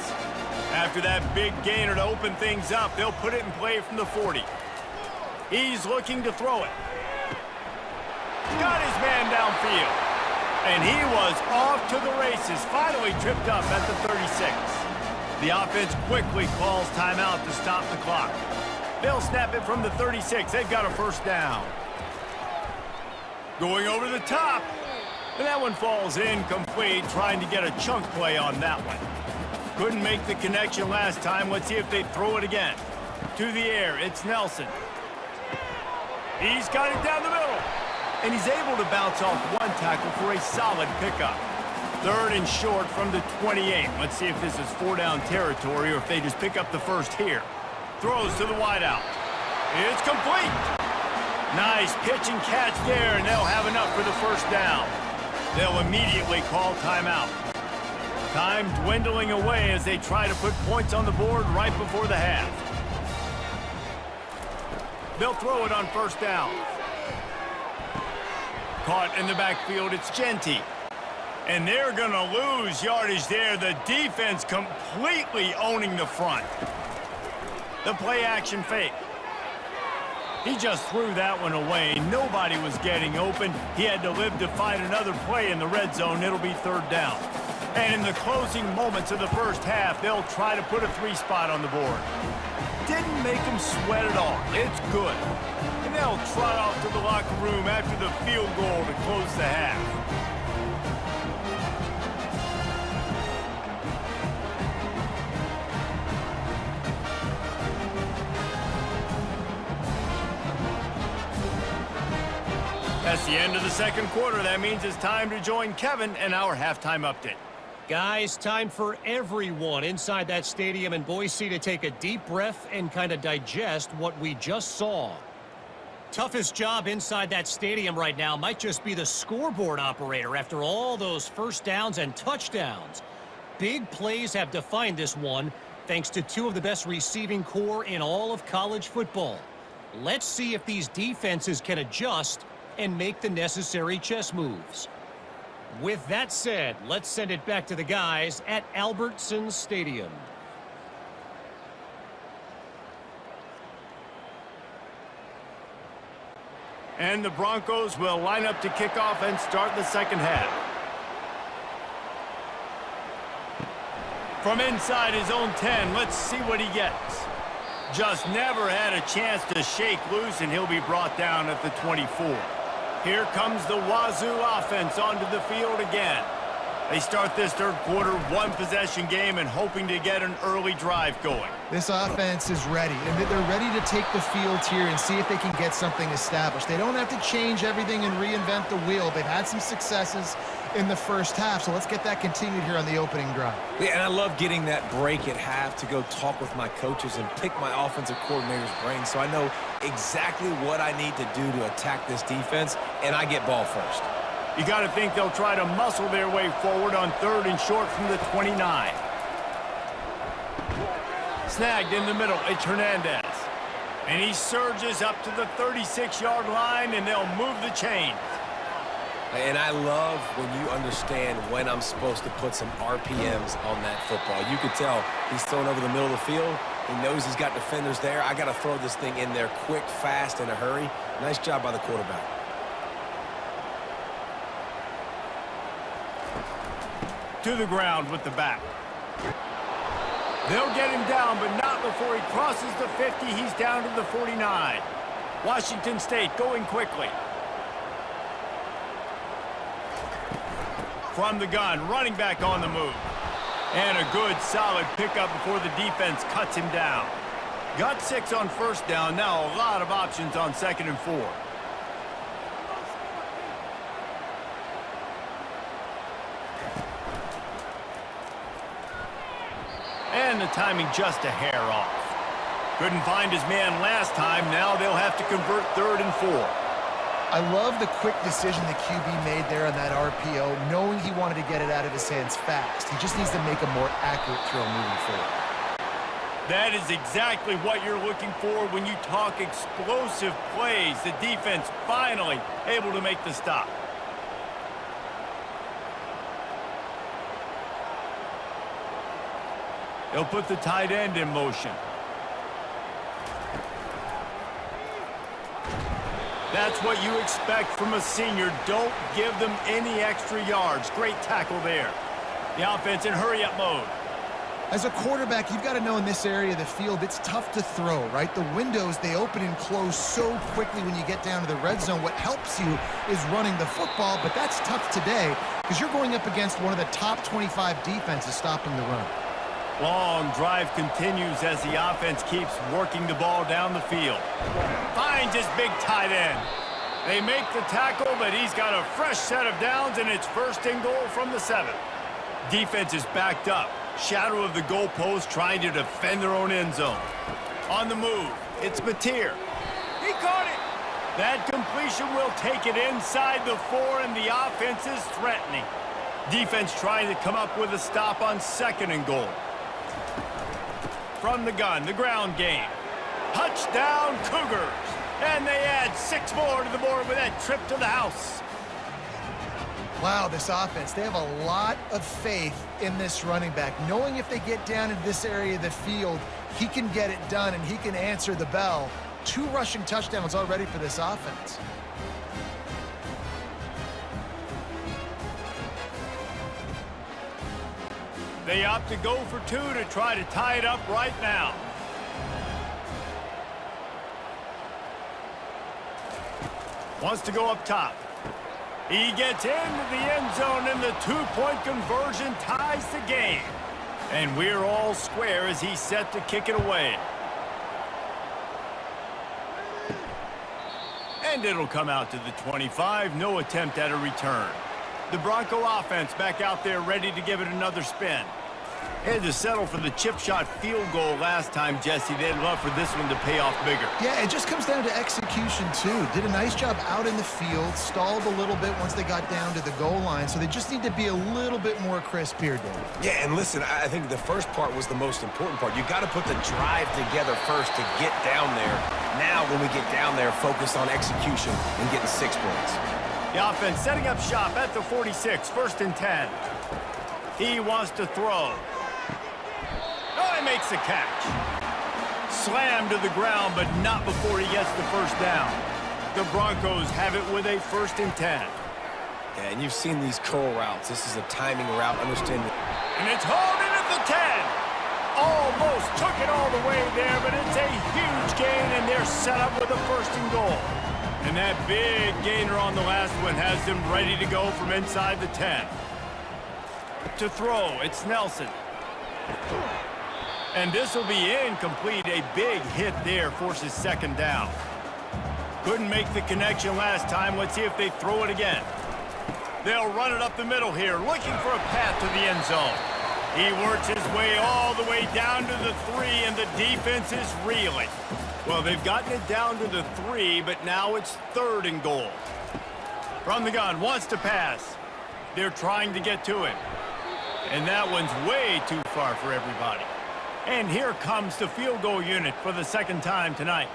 After that big gainer to open things up, they'll put it in play from the 40. He's looking to throw it. Got his man downfield. And he was off to the races, finally tripped up at the 36. The offense quickly calls timeout to stop the clock. They'll snap it from the 36. They've got a first down. Going over the top. And that one falls incomplete, trying to get a chunk play on that one. Couldn't make the connection last time. Let's see if they throw it again. To the air, it's Nelson. He's got it down the middle. And he's able to bounce off one tackle for a solid pickup. 3rd and short from the 28. Let's see if this is 4-down territory or if they just pick up the first here. Throws to the wideout. It's complete. Nice pitch and catch there, and they'll have enough for the first down. They'll immediately call timeout. Time dwindling away as they try to put points on the board right before the half. They'll throw it on first down. Caught in the backfield, it's Genty. And they're going to lose yardage there. The defense completely owning the front. The play-action fake. He just threw that one away. Nobody was getting open. He had to live to find another play in the red zone. It'll be 3rd down. And in the closing moments of the first half, they'll try to put a 3-spot on the board. Didn't make them sweat at all. It's good. And they'll trot off to the locker room after the field goal to close the half. That's the end of the second quarter. That means it's time to join Kevin and our halftime update. Guys, time for everyone inside that stadium in Boise to take a deep breath and kind of digest what we just saw. Toughest job inside that stadium right now might just be the scoreboard operator after all those first downs and touchdowns. Big plays have defined this one thanks to 2 of the best receiving corps in all of college football. Let's see if these defenses can adjust and make the necessary chess moves. With that said, let's send it back to the guys at Albertsons Stadium. And the Broncos will line up to kick off and start the second half. From inside his own 10, let's see what he gets. Just never had a chance to shake loose, and he'll be brought down at the 24. Here comes the Wazoo offense onto the field again. They start this third quarter one-possession game and hoping to get an early drive going. This offense is ready, and they're ready to take the field here and see if they can get something established. They don't have to change everything and reinvent the wheel. They've had some successes in the first half, so let's get that continued here on the opening drive. Yeah, and I love getting that break at half to go talk with my coaches and pick my offensive coordinator's brain so I know exactly what I need to do to attack this defense, and I get ball first. You got to think they'll try to muscle their way forward on 3rd and short from the 29. Snagged in the middle, it's Hernandez. And he surges up to the 36-yard line, and they'll move the chains. And I love when you understand when I'm supposed to put some RPMs on that football. You could tell he's throwing over the middle of the field. He knows he's got defenders there. I got to throw this thing in there quick, fast, in a hurry. Nice job by the quarterback. To the ground with the back. They'll get him down, but not before he crosses the 50. He's down to the 49. Washington State going quickly. From the gun, running back on the move. And a good, solid pickup before the defense cuts him down. Got 6 on first down. Now a lot of options on 2nd and 4. And the timing just a hair off. Couldn't find his man last time. Now they'll have to convert 3rd and 4. I love the quick decision the QB made there on that RPO, knowing he wanted to get it out of his hands fast. He just needs to make a more accurate throw moving forward. That is exactly what you're looking for when you talk explosive plays. The defense finally able to make the stop. They'll put the tight end in motion. That's what you expect from a senior. Don't give them any extra yards. Great tackle there. The offense in hurry-up mode. As a quarterback, you've got to know in this area of the field, it's tough to throw, right? The windows, they open and close so quickly when you get down to the red zone. What helps you is running the football, but that's tough today because you're going up against one of the top 25 defenses stopping the run. Long drive continues as the offense keeps working the ball down the field. Finds his big tight end. They make the tackle, but he's got a fresh set of downs, and it's 1st and goal from the 7. Defense is backed up. Shadow of the goalpost trying to defend their own end zone. On the move, it's Mateer. He caught it. That completion will take it inside the 4, and the offense is threatening. Defense trying to come up with a stop on 2nd and goal. From the gun, the ground game. Touchdown, Cougars. And they add 6 more to the board with that trip to the house. Wow, this offense, they have a lot of faith in this running back. Knowing if they get down into this area of the field, he can get it done and he can answer the bell. 2 rushing touchdowns already for this offense. They opt to go for 2 to try to tie it up right now. Wants to go up top. He gets into the end zone, and the 2-point conversion ties the game. And we're all square as he's set to kick it away. And it'll come out to the 25. No attempt at a return. The Bronco offense back out there ready to give it another spin. Had to settle for the chip shot field goal last time, Jesse. They'd love for this one to pay off bigger. Yeah, it just comes down to execution, too. Did a nice job out in the field, stalled a little bit once they got down to the goal line, so they just need to be a little bit more crisp here, Dave. Yeah, and listen, I think the first part was the most important part. You got to put the drive together first to get down there. Now, when we get down there, focus on execution and getting 6 points. The offense setting up shop at the 46, 1st and 10. He wants to throw. Oh, he makes the catch. Slammed to the ground, but not before he gets the 1st down. The Broncos have it with a 1st and 10. Yeah, and you've seen these curl routes. This is a timing route, understand it. And it's hauled in at the 10. Almost took it all the way there, but it's a huge gain, and they're set up with a 1st and goal. And that big gainer on the last one has them ready to go from inside the 10. To throw, it's Nelson. And this will be incomplete. A big hit there forces 2nd down. Couldn't make the connection last time. Let's see if they throw it again. They'll run it up the middle here, looking for a path to the end zone. He works his way all the way down to the 3, and the defense is reeling. Well, they've gotten it down to the 3, but now it's 3rd and goal. From the gun, wants to pass. They're trying to get to it. And that one's way too far for everybody. And here comes the field goal unit for the 2nd time tonight.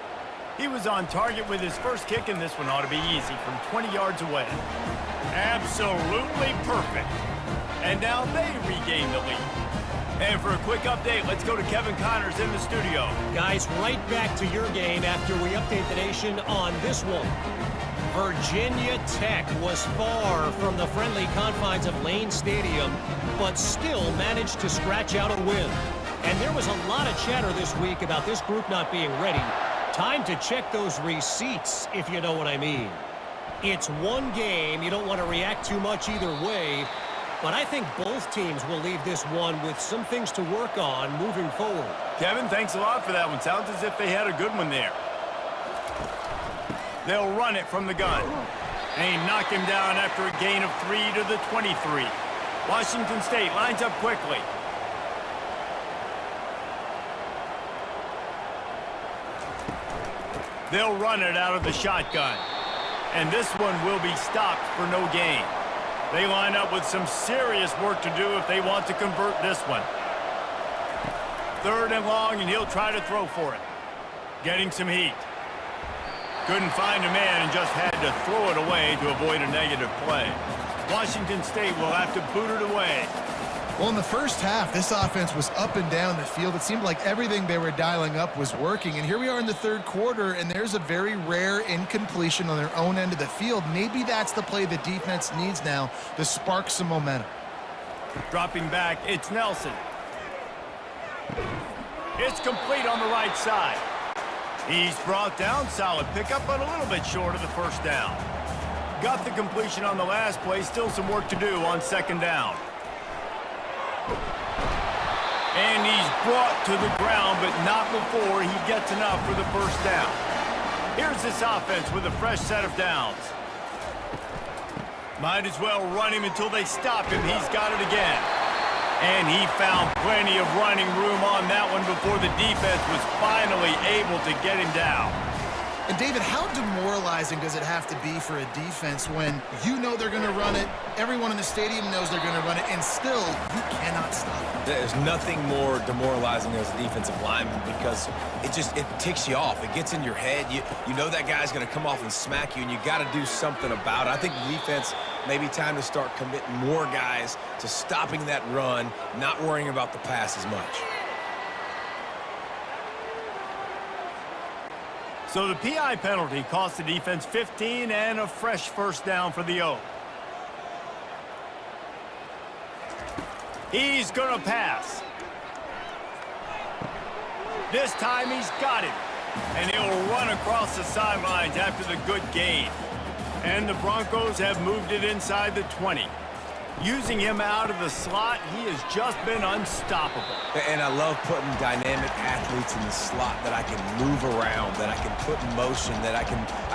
He was on target with his first kick, and this one ought to be easy from 20 yards away. Absolutely perfect. And now they regain the lead. And for a quick update, let's go to Kevin Connors in the studio. Guys, right back to your game after we update the nation on this one. Virginia Tech was far from the friendly confines of Lane Stadium, but still managed to scratch out a win. And there was a lot of chatter this week about this group not being ready. Time to check those receipts, if you know what I mean. It's one game. You don't want to react too much either way. but I think both teams will leave this one with some things to work on moving forward. Kevin, thanks a lot for that one. Sounds as if they had a good one there. They'll run it from the gun. And he knocked him down after a gain of 3 to the 23. Washington State lines up quickly. They'll run it out of the shotgun. And this one will be stopped for no gain. They line up with some serious work to do if they want to convert this one. 3rd and long, and he'll try to throw for it. Getting some heat. Couldn't find a man and just had to throw it away to avoid a negative play. Washington State will have to boot it away. Well, in the first half, this offense was up and down the field. It seemed like everything they were dialing up was working. And here we are in the 3rd quarter, and there's a very rare incompletion on their own end of the field. Maybe that's the play the defense needs now to spark some momentum. Dropping back, it's Nelson. It's complete on the right side. He's brought down, solid pickup, but a little bit short of the first down. Got the completion on the last play, still some work to do on 2nd down. And he's brought to the ground, but not before he gets enough for the first down. Here's this offense with a fresh set of downs. Might as well run him until they stop him. He's got it again. And he found plenty of running room on that one before the defense was finally able to get him down. And David, how demoralizing does it have to be for a defense when you know they're going to run it, everyone in the stadium knows they're going to run it, and still you cannot stop it? There's nothing more demoralizing as a defensive lineman because it ticks you off. It gets in your head. You know that guy's going to come off and smack you, and you got to do something about it. I think the defense maybe time to start committing more guys to stopping that run, not worrying about the pass as much. So the PI penalty cost the defense 15 and a fresh first down for the Oak. He's going to pass. This time he's got him. And he'll run across the sidelines after the good gain. And the Broncos have moved it inside the 20. Using him out of the slot, he has just been unstoppable. And I love putting dynamic athletes in the slot that I can move around, that I can put in motion, that I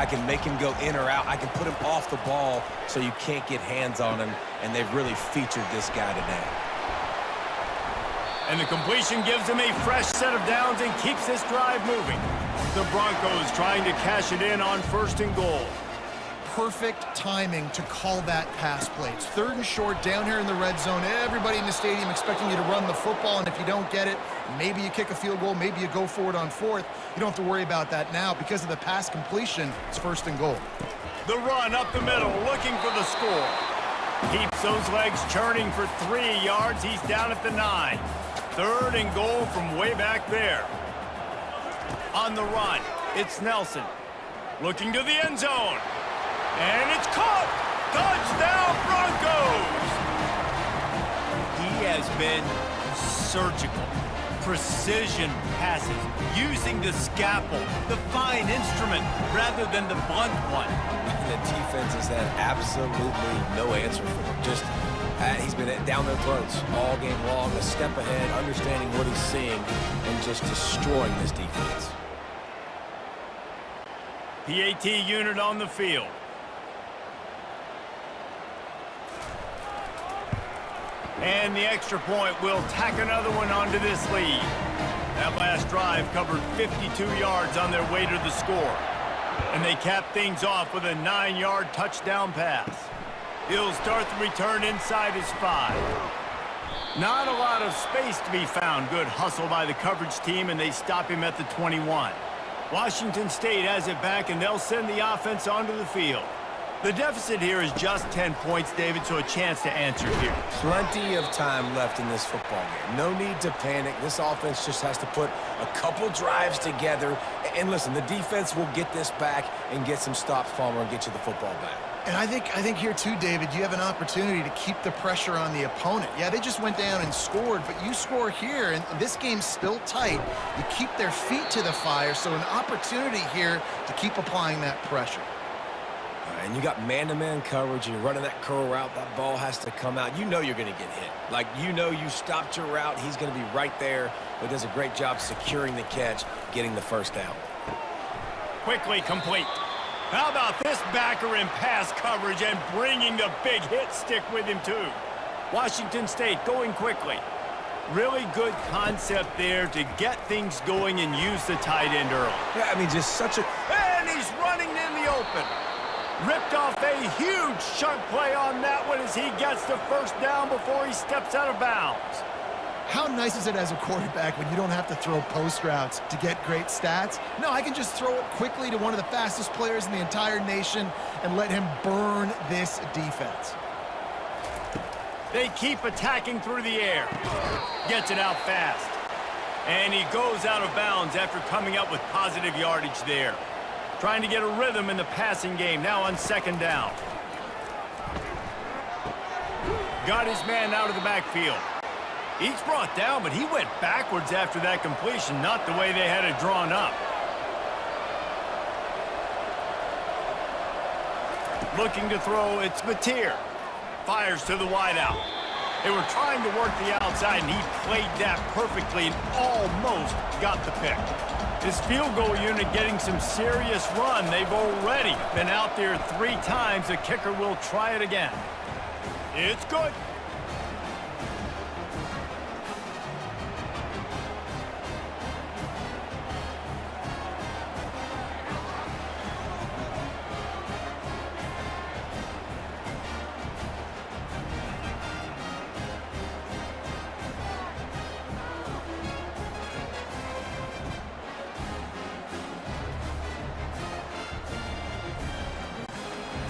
can make him go in or out. I can put him off the ball so you can't get hands on him, and they've really featured this guy today. And the completion gives him a fresh set of downs and keeps this drive moving. The Broncos trying to cash it in on 1st and goal. Perfect timing to call that pass play. It's 3rd and short down here in the red zone. Everybody in the stadium expecting you to run the football, and if you don't get it, maybe you kick a field goal, maybe you go for it on 4th. You don't have to worry about that now. Because of the pass completion, it's 1st and goal. The run up the middle, looking for the score. Keeps those legs churning for 3 yards. He's down at the 9. 3rd and goal from way back there. On the run, it's Nelson. Looking to the end zone. And it's caught! Touchdown, Broncos! He has been surgical. Precision passes, using the scalpel, the fine instrument, rather than the blunt one. The defense has had absolutely no answer for him. Just, he's been down their throats all game long, a step ahead, understanding what he's seeing, and just destroying this defense. PAT unit on the field. And the extra point will tack another one onto this lead. That last drive covered 52 yards on their way to the score. And they cap things off with a 9-yard touchdown pass. He'll start the return inside his 5. Not a lot of space to be found. Good hustle by the coverage team, and they stop him at the 21. Washington State has it back, and they'll send the offense onto the field. The deficit here is just 10 points, David, so a chance to answer here. Plenty of time left in this football game. No need to panic. This offense just has to put a couple drives together. And listen, the defense will get this back and get some stops, Palmer, and get you the football back. And I think here too, David, you have an opportunity to keep the pressure on the opponent. Yeah, they just went down and scored, but you score here, and this game's still tight. You keep their feet to the fire, so an opportunity here to keep applying that pressure. And you got man-to-man coverage. You're running that curl route. That ball has to come out. You know you're going to get hit. Like, you know you stopped your route. He's going to be right there. But does a great job securing the catch, getting the first down. Quickly complete. How about this backer in pass coverage and bringing the big hit stick with him, too? Washington State going quickly. Really good concept there to get things going and use the tight end early. Yeah, I mean, just such a... And he's running in the open. Ripped off a huge chunk play on that one as he gets the first down before he steps out of bounds. How nice is it as a quarterback when you don't have to throw post routes to get great stats? No, I can just throw it quickly to one of the fastest players in the entire nation and let him burn this defense. They keep attacking through the air. Gets it out fast. And he goes out of bounds after coming up with positive yardage there. Trying to get a rhythm in the passing game, now on second down. Got his man out of the backfield. He's brought down, but he went backwards after that completion, not the way they had it drawn up. Looking to throw, it's Mateer. Fires to the wideout. They were trying to work the outside, and he played that perfectly and almost got the pick. This field goal unit getting some serious run. They've already been out there 3 times. The kicker will try it again. It's good.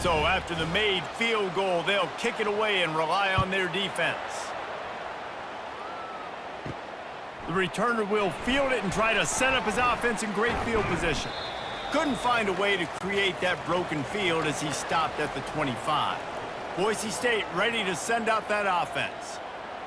So after the made field goal, they'll kick it away and rely on their defense. The returner will field it and try to set up his offense in great field position. Couldn't find a way to create that broken field as he stopped at the 25. Boise State ready to send out that offense.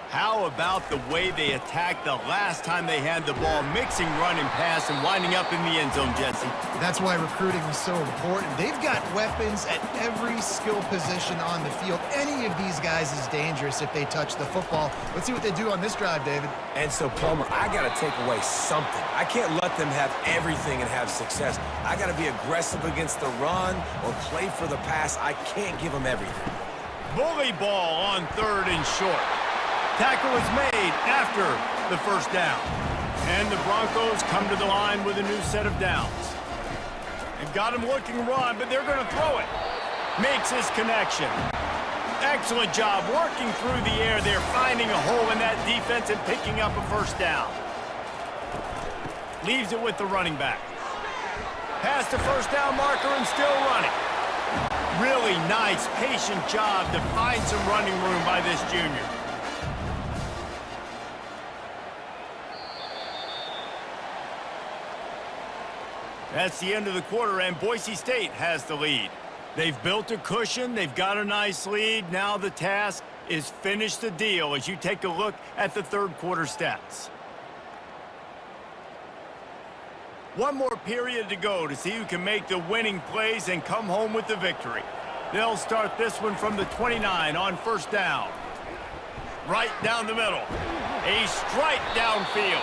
How about the way they attacked the last time they had the ball, mixing run and pass and winding up in the end zone, Jesse? That's why recruiting is so important. They've got weapons at every skill position on the field. Any of these guys is dangerous if they touch the football. Let's see what they do on this drive, David. And so, Palmer, I got to take away something. I can't let them have everything and have success. I got to be aggressive against the run or play for the pass. I can't give them everything. Bully ball on 3rd and short. Tackle is made after the first down. And the Broncos come to the line with a new set of downs. They've got him looking run, but they're going to throw it. Makes his connection. Excellent job working through the air there, finding a hole in that defense and picking up a first down. Leaves it with the running back. Past the first down marker and still running. Really nice, patient job to find some running room by this junior. That's the end of the quarter, and Boise State has the lead. They've built a cushion. They've got a nice lead. Now the task is finish the deal as you take a look at the third quarter stats. One more period to go to see who can make the winning plays and come home with the victory. They'll start this one from the 29 on first down. Right down the middle. A strike downfield.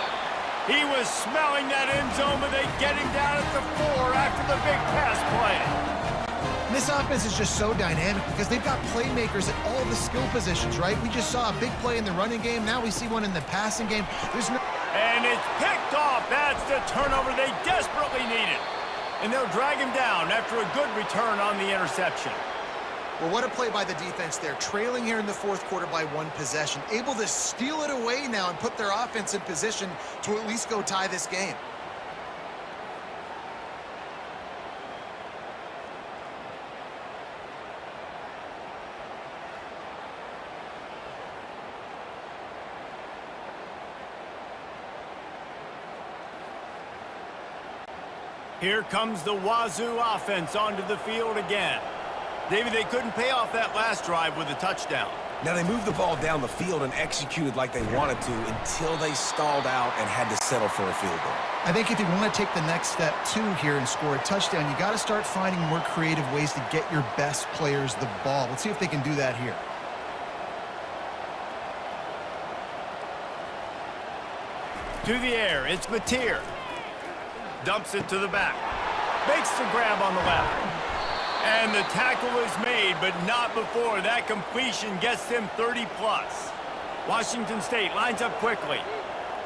He was smelling that end zone, but they get him down at the 4 after the big pass play. This offense is just so dynamic because they've got playmakers at all the skill positions, right? We just saw a big play in the running game. Now we see one in the passing game. There's no... And it's picked off. That's the turnover they desperately needed. And they'll drag him down after a good return on the interception. Well, what a play by the defense there. Trailing here in the fourth quarter by 1 possession. Able to steal it away now and put their offense in position to at least go tie this game. Here comes the Wazoo offense onto the field again. David, they couldn't pay off that last drive with a touchdown. Now, they moved the ball down the field and executed like they wanted to until they stalled out and had to settle for a field goal. I think if you want to take the next step, too, here and score a touchdown, you got to start finding more creative ways to get your best players the ball. Let's see if they can do that here. To the air, it's Mateer. Dumps it to the back. Makes the grab on the left. And the tackle is made, but not before that completion gets them 30-plus. Washington State lines up quickly.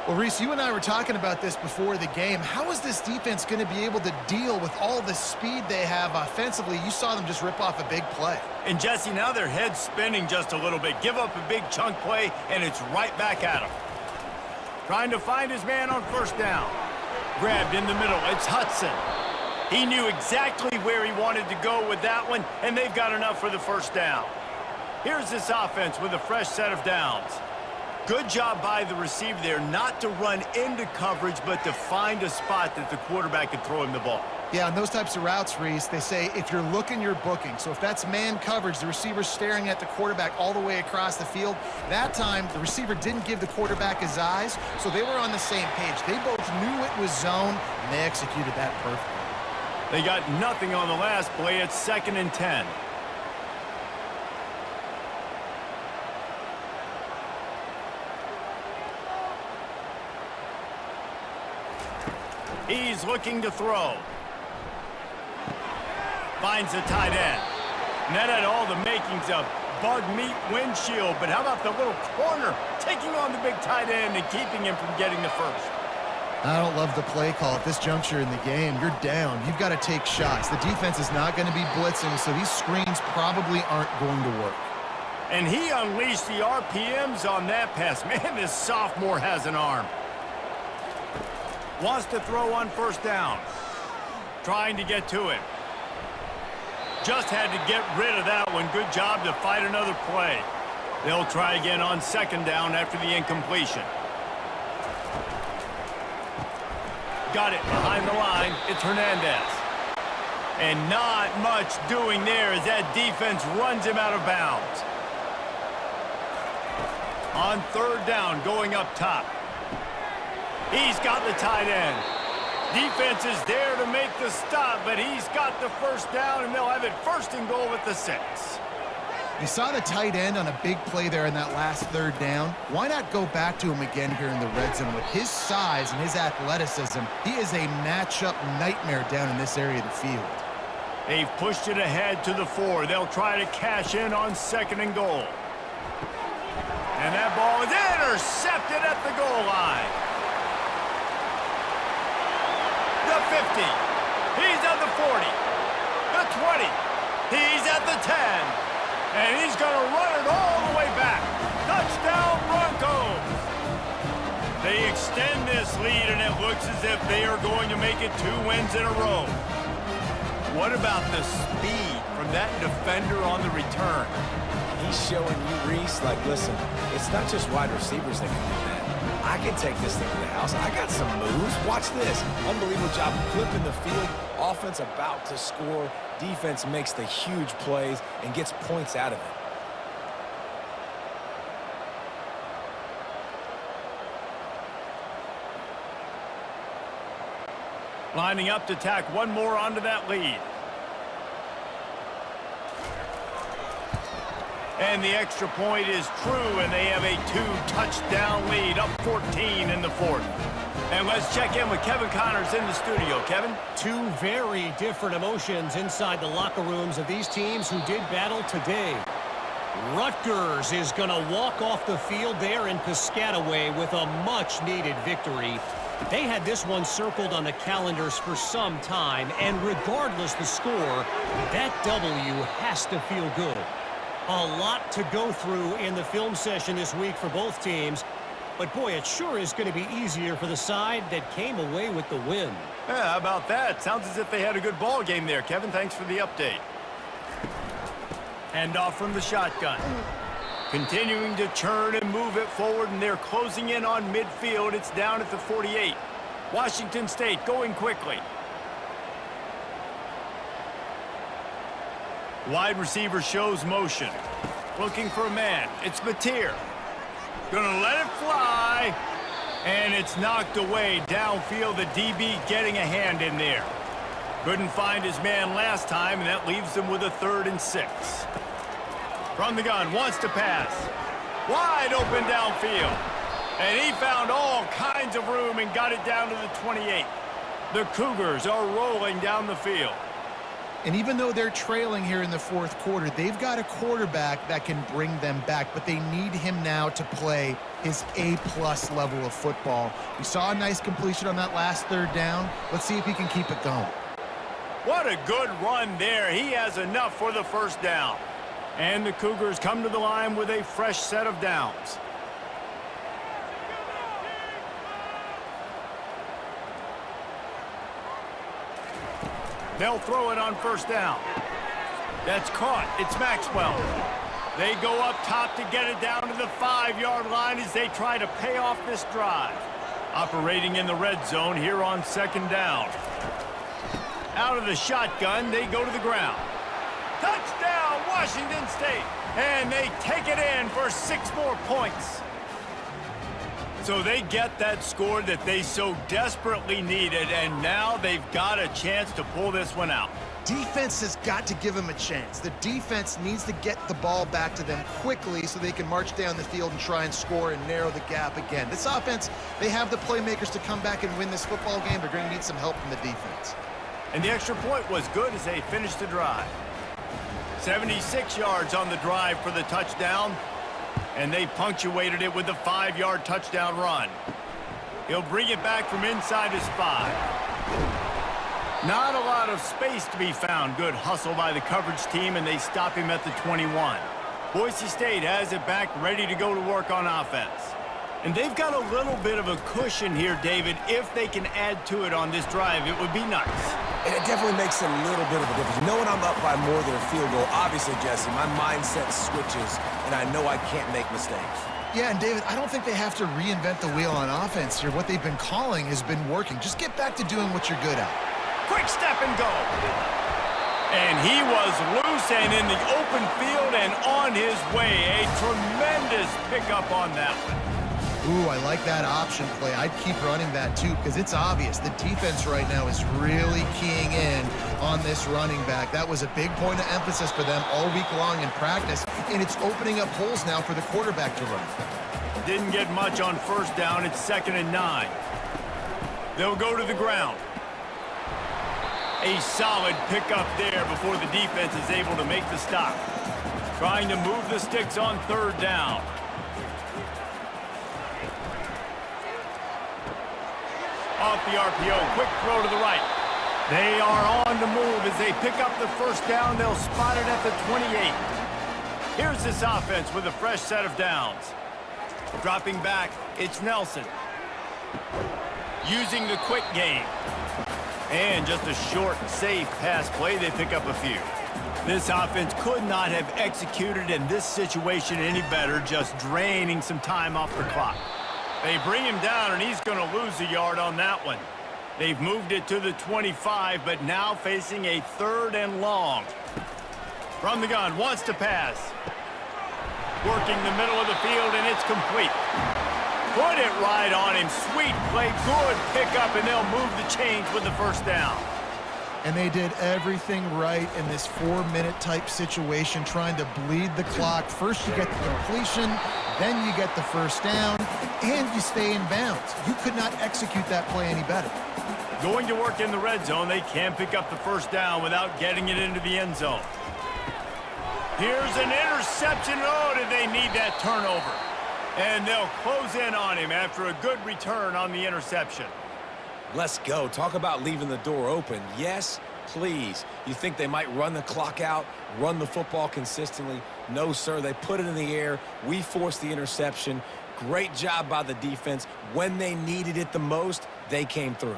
Well, Reese, you and I were talking about this before the game. How is this defense going to be able to deal with all the speed they have offensively? You saw them just rip off a big play. And, Jesse, now their head's spinning just a little bit. Give up a big chunk play, and it's right back at him. Trying to find his man on first down. Grabbed in the middle. It's Hudson. He knew exactly where he wanted to go with that one, and they've got enough for the first down. Here's this offense with a fresh set of downs. Good job by the receiver there not to run into coverage, but to find a spot that the quarterback could throw him the ball. Yeah, on those types of routes, Reese, they say if you're looking, you're booking. So if that's man coverage, the receiver's staring at the quarterback all the way across the field. That time, the receiver didn't give the quarterback his eyes, so they were on the same page. They both knew it was zone, and they executed that perfectly. They got nothing on the last play. It's 2nd and 10. He's looking to throw. Finds a tight end. And that had all the makings of bug meat windshield. But how about the little corner taking on the big tight end and keeping him from getting the first? I don't love the play call at this juncture in the game. You're down. You've got to take shots. The defense is not going to be blitzing, so these screens probably aren't going to work. And he unleashed the RPMs on that pass. Man, this sophomore has an arm. Wants to throw on first down. Trying to get to it. Just had to get rid of that one. Good job to fight another play. They'll try again on 2nd down after the incompletion. Got it behind the line. It's Hernandez. And not much doing there as that defense runs him out of bounds. On 3rd down, going up top. He's got the tight end. Defense is there to make the stop, but he's got the first down, and they'll have it 1st and goal at the 6. You saw the tight end on a big play there in that last 3rd down. Why not go back to him again here in the red zone? With his size and his athleticism, he is a matchup nightmare down in this area of the field. They've pushed it ahead to the 4. They'll try to cash in on 2nd and goal. And that ball is intercepted at the goal line. The 50. He's at the 40. The 20. He's at the 10. And he's going to run it all the way back. Touchdown, Broncos. They extend this lead, and it looks as if they are going to make it 2 wins in a row. What about the speed from that defender on the return? He's showing you, Reese, like, listen, it's not just wide receivers that can do that. I can take this thing to the house. I got some moves. Watch this. Unbelievable job flipping the field. Offense about to score. Defense makes the huge plays and gets points out of it. Lining up to tack one more onto that lead. And the extra point is true, and they have a 2-touchdown lead, up 14 in the 4th. And let's check in with Kevin Connors in the studio. Kevin? 2 very different emotions inside the locker rooms of these teams who did battle today. Rutgers is going to walk off the field there in Piscataway with a much-needed victory. They had this one circled on the calendars for some time, and regardless the score, that W has to feel good. A lot to go through in the film session this week for both teams. But, boy, it sure is going to be easier for the side that came away with the win. Yeah, how about that? Sounds as if they had a good ball game there, Kevin. Thanks for the update. Hand off from the shotgun. Continuing to churn and move it forward, and they're closing in on midfield. It's down at the 48. Washington State going quickly. Wide receiver shows motion. looking for a man. It's Mateer. Gonna let it fly. And it's knocked away downfield. The DB getting a hand in there. Couldn't find his man last time, and that leaves him with a 3rd and 6. From the gun, wants to pass. Wide open downfield. And he found all kinds of room and got it down to the 28. The Cougars are rolling down the field. And even though they're trailing here in the 4th quarter, they've got a quarterback that can bring them back, but they need him now to play his A-plus level of football. We saw a nice completion on that last 3rd down. Let's see if he can keep it going. What a good run there. He has enough for the 1st down. And the Cougars come to the line with a fresh set of downs. They'll throw it on 1st down. That's caught. It's Maxwell. They go up top to get it down to the 5-yard line as they try to pay off this drive. Operating in the red zone here on 2nd down. Out of the shotgun, they go to the ground. Touchdown, Washington State. And they take it in for 6 more points. So they get that score that they so desperately needed, and now they've got a chance to pull this one out. Defense has got to give them a chance. The defense needs to get the ball back to them quickly so they can march down the field and try and score and narrow the gap again. This offense, they have the playmakers to come back and win this football game. They're going to need some help from the defense. And the extra point was good as they finished the drive. 76 yards on the drive for the touchdown. And they punctuated it with a 5-yard touchdown run. He'll bring it back from inside his 5. Not a lot of space to be found. Good hustle by the coverage team, and they stop him at the 21. Boise State has it back, ready to go to work on offense. And they've got a little bit of a cushion here, David. If they can add to it on this drive, it would be nice. And it definitely makes a little bit of a difference. Knowing I'm up by more than a field goal, obviously, Jesse, my mindset switches, and I know I can't make mistakes. Yeah, and David, I don't think they have to reinvent the wheel on offense here. What they've been calling has been working. Just get back to doing what you're good at. Quick step and go. And he was loose and in the open field and on his way. A tremendous pickup on that one. Ooh, I like that option play. I'd keep running that too because it's obvious the defense right now is really keying in on this running back. That was a big point of emphasis for them all week long in practice, and it's opening up holes now for the quarterback to run. Didn't get much on 1st down. It's 2nd and 9. They'll go to the ground. A solid pickup there before the defense is able to make the stop. Trying to move the sticks on 3rd down. Off the RPO, quick throw to the right. They are on the move as they pick up the 1st down. They'll spot it at the 28. Here's this offense with a fresh set of downs. Dropping back, it's Nelson. Using the quick game. And just a short, safe pass play, they pick up a few. This offense could not have executed in this situation any better, just draining some time off the clock. They bring him down, and he's going to lose a yard on that one. They've moved it to the 25, but now facing a 3rd and long. From the gun, wants to pass. Working the middle of the field, and it's complete. Put it right on him. Sweet play, good pickup, and they'll move the chains with the 1st down. And they did everything right in this 4-minute type situation, trying to bleed the clock. First you get the completion, then you get the 1st down, and you stay in bounds. You could not execute that play any better. Going to work in the red zone, they can't pick up the 1st down without getting it into the end zone. Here's an interception. Oh, did they need that turnover? And they'll close in on him after a good return on the interception. Let's go. Talk about leaving the door open. Yes, please. You think they might run the clock out, run the football consistently? No, sir. They put it in the air. We forced the interception. Great job by the defense. When they needed it the most, they came through.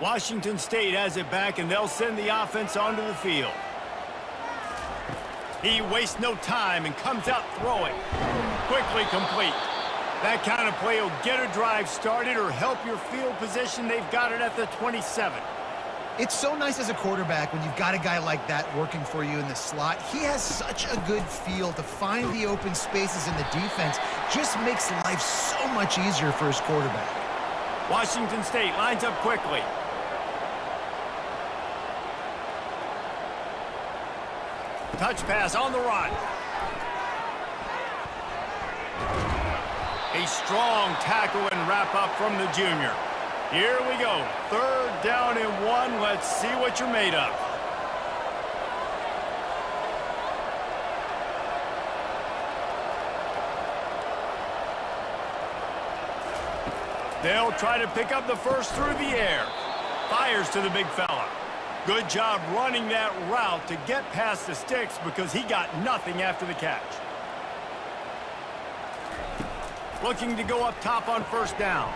Washington State has it back, and they'll send the offense onto the field. He wastes no time and comes out throwing. Quickly complete. That kind of play will get a drive started or help your field position. They've got it at the 27. It's so nice as a quarterback when you've got a guy like that working for you in the slot. He has such a good feel to find the open spaces in the defense. Just makes life so much easier for his quarterback. Washington State lines up quickly. Touch pass on the run. A strong tackle and wrap up from the junior. Here we go. 3rd down and 1. Let's see what you're made of. They'll try to pick up the first through the air. Fires to the big fella. Good job running that route to get past the sticks because he got nothing after the catch. Looking to go up top on 1st down.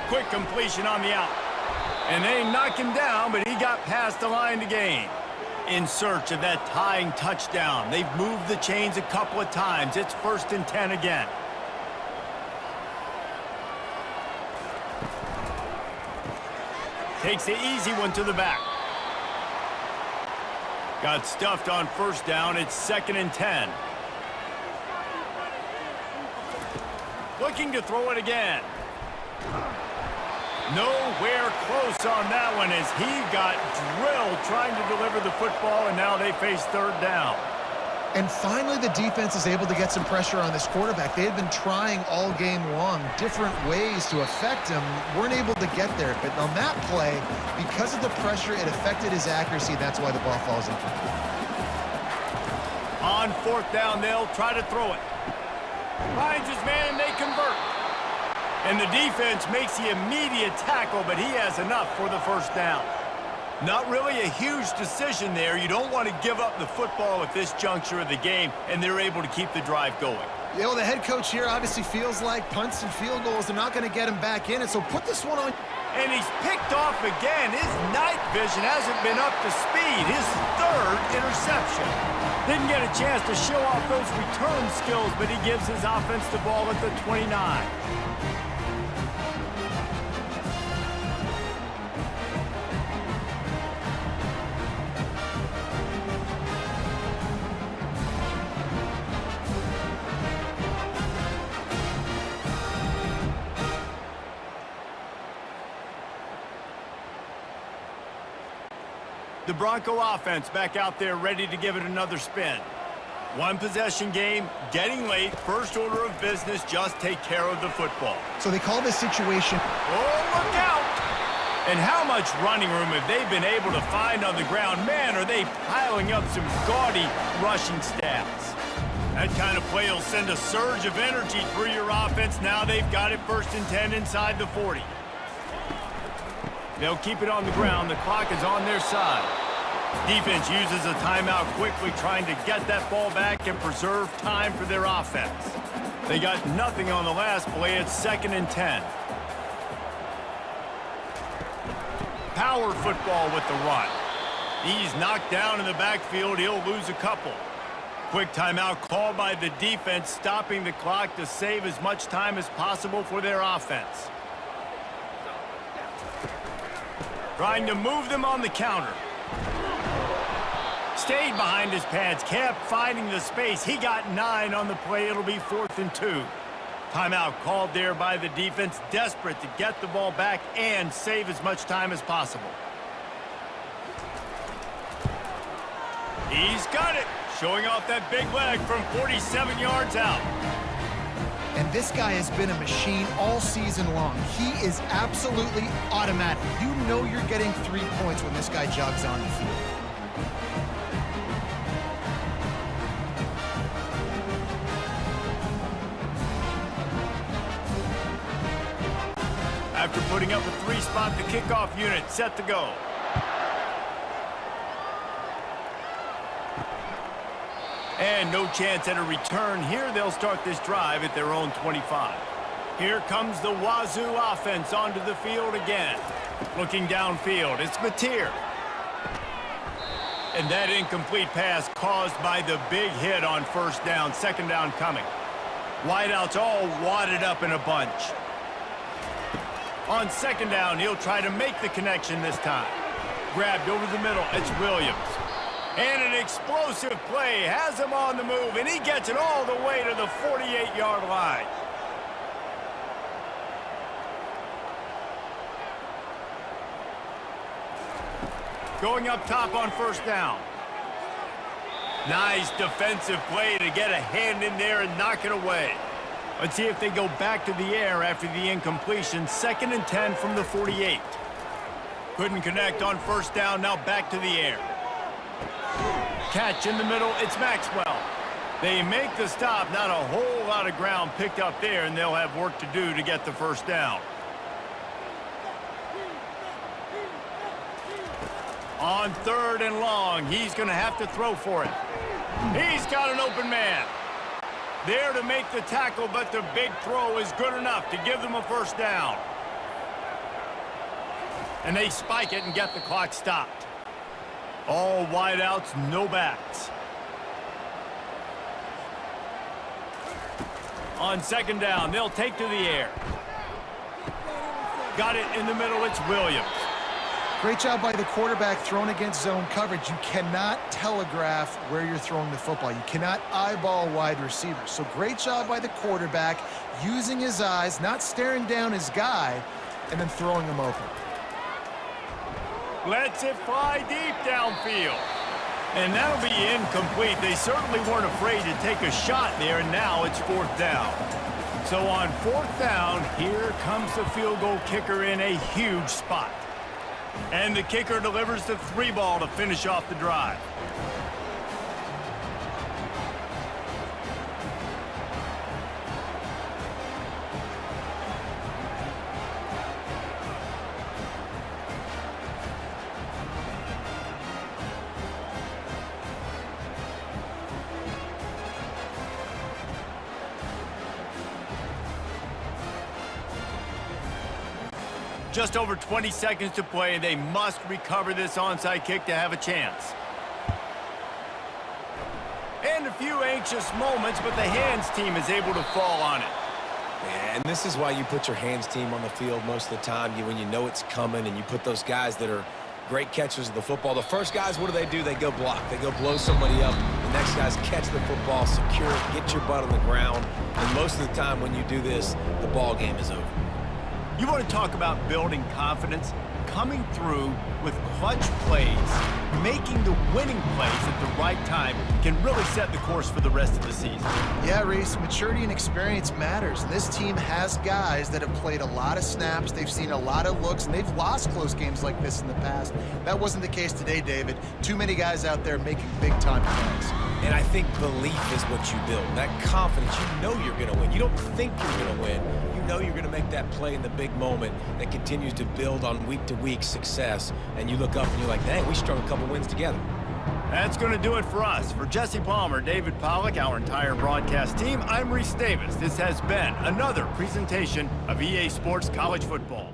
Quick completion on the out. And they knock him down, but he got past the line to gain. In search of that tying touchdown. They've moved the chains a couple of times. It's 1st and 10 again. Takes the easy one to the back. Got stuffed on 1st down. It's 2nd and 10. Looking to throw it again. Nowhere close on that one as he got drilled trying to deliver the football, and now they face 3rd down. And finally, the defense is able to get some pressure on this quarterback. They had been trying all game long different ways to affect him, weren't able to get there. But on that play, because of the pressure, it affected his accuracy. That's why the ball falls in. On 4th down, they'll try to throw it. Finds his man, and they convert. And the defense makes the immediate tackle, but he has enough for the 1st down. Not really a huge decision there. You don't want to give up the football at this juncture of the game, and they're able to keep the drive going. Yeah, well, the head coach here obviously feels like punts and field goals, they're not going to get him back in, and so put this one on. And he's picked off again. His night vision hasn't been up to speed. His 3rd interception. Didn't get a chance to show off those return skills, but he gives his offense the ball at the 29. The Bronco offense back out there ready to give it another spin. One possession game, getting late, first order of business, just take care of the football. So they call this situation. Oh, look out! And how much running room have they been able to find on the ground? Man, are they piling up some gaudy rushing stats. That kind of play will send a surge of energy through your offense. Now they've got it 1st and 10 inside the 40. They'll keep it on the ground. The clock is on their side. Defense uses a timeout quickly, trying to get that ball back and preserve time for their offense. They got nothing on the last play. It's 2nd and 10. Power football with the run. He's knocked down in the backfield. He'll lose a couple. Quick timeout called by the defense, stopping the clock to save as much time as possible for their offense. Trying to move them on the counter. Stayed behind his pads, kept finding the space. He got 9 on the play. It'll be 4th and 2. Timeout called there by the defense, desperate to get the ball back and save as much time as possible. He's got it, showing off that big leg from 47 yards out. And this guy has been a machine all season long. He is absolutely automatic. You know you're getting 3 points when this guy jogs on the field. After putting up a 3-spot, the kickoff unit set to go. And no chance at a return here. They'll start this drive at their own 25. Here comes the Wazoo offense onto the field again. Looking downfield, it's Mateer. And that incomplete pass caused by the big hit on 1st down, 2nd down coming. Wideouts all wadded up in a bunch. On second down, he'll try to make the connection this time. Grabbed over the middle, it's Williams. And an explosive play has him on the move, and he gets it all the way to the 48-yard line. Going up top on first down. Nice defensive play to get a hand in there and knock it away. Let's see if they go back to the air after the incompletion. 2nd and 10 from the 48. Couldn't connect on first down, now back to the air. Catch in the middle, it's Maxwell. They make the stop, not a whole lot of ground picked up there, and they'll have work to do to get the first down. On 3rd and long, he's going to have to throw for it. He's got an open man. There to make the tackle, but the big throw is good enough to give them a first down. And they spike it and get the clock stopped. All wideouts, no backs. On second down, they'll take to the air. Got it in the middle, it's Williams. Great job by the quarterback thrown against zone coverage. You cannot telegraph where you're throwing the football. You cannot eyeball wide receivers. So great job by the quarterback using his eyes, not staring down his guy, and then throwing him open. Lets it fly deep downfield. And that'll be incomplete. They certainly weren't afraid to take a shot there, and now it's 4th down. So on 4th down, here comes the field goal kicker in a huge spot. And the kicker delivers the 3 ball to finish off the drive. Just over 20 seconds to play. They must recover this onside kick to have a chance. And a few anxious moments, but the hands team is able to fall on it. Yeah, and this is why you put your hands team on the field most of the time, when you know it's coming, and you put those guys that are great catchers of the football. The first guys, what do? They go block. They go blow somebody up. The next guys catch the football, secure it, get your butt on the ground. And most of the time when you do this, the ball game is over. You want to talk about building confidence? Coming through with clutch plays, making the winning plays at the right time can really set the course for the rest of the season. Yeah, Reese, maturity and experience matters. And this team has guys that have played a lot of snaps. They've seen a lot of looks, and they've lost close games like this in the past. That wasn't the case today, David. Too many guys out there making big-time plays. And I think belief is what you build. That confidence, you know you're going to win. You don't think you're going to win. You know you're going to make that play in the big moment that continues to build on week-to-week success. And you look up and you're like, dang, we strung a couple wins together. That's going to do it for us. For Jesse Palmer, David Pollack, our entire broadcast team, I'm Reese Davis. This has been another presentation of EA Sports College Football.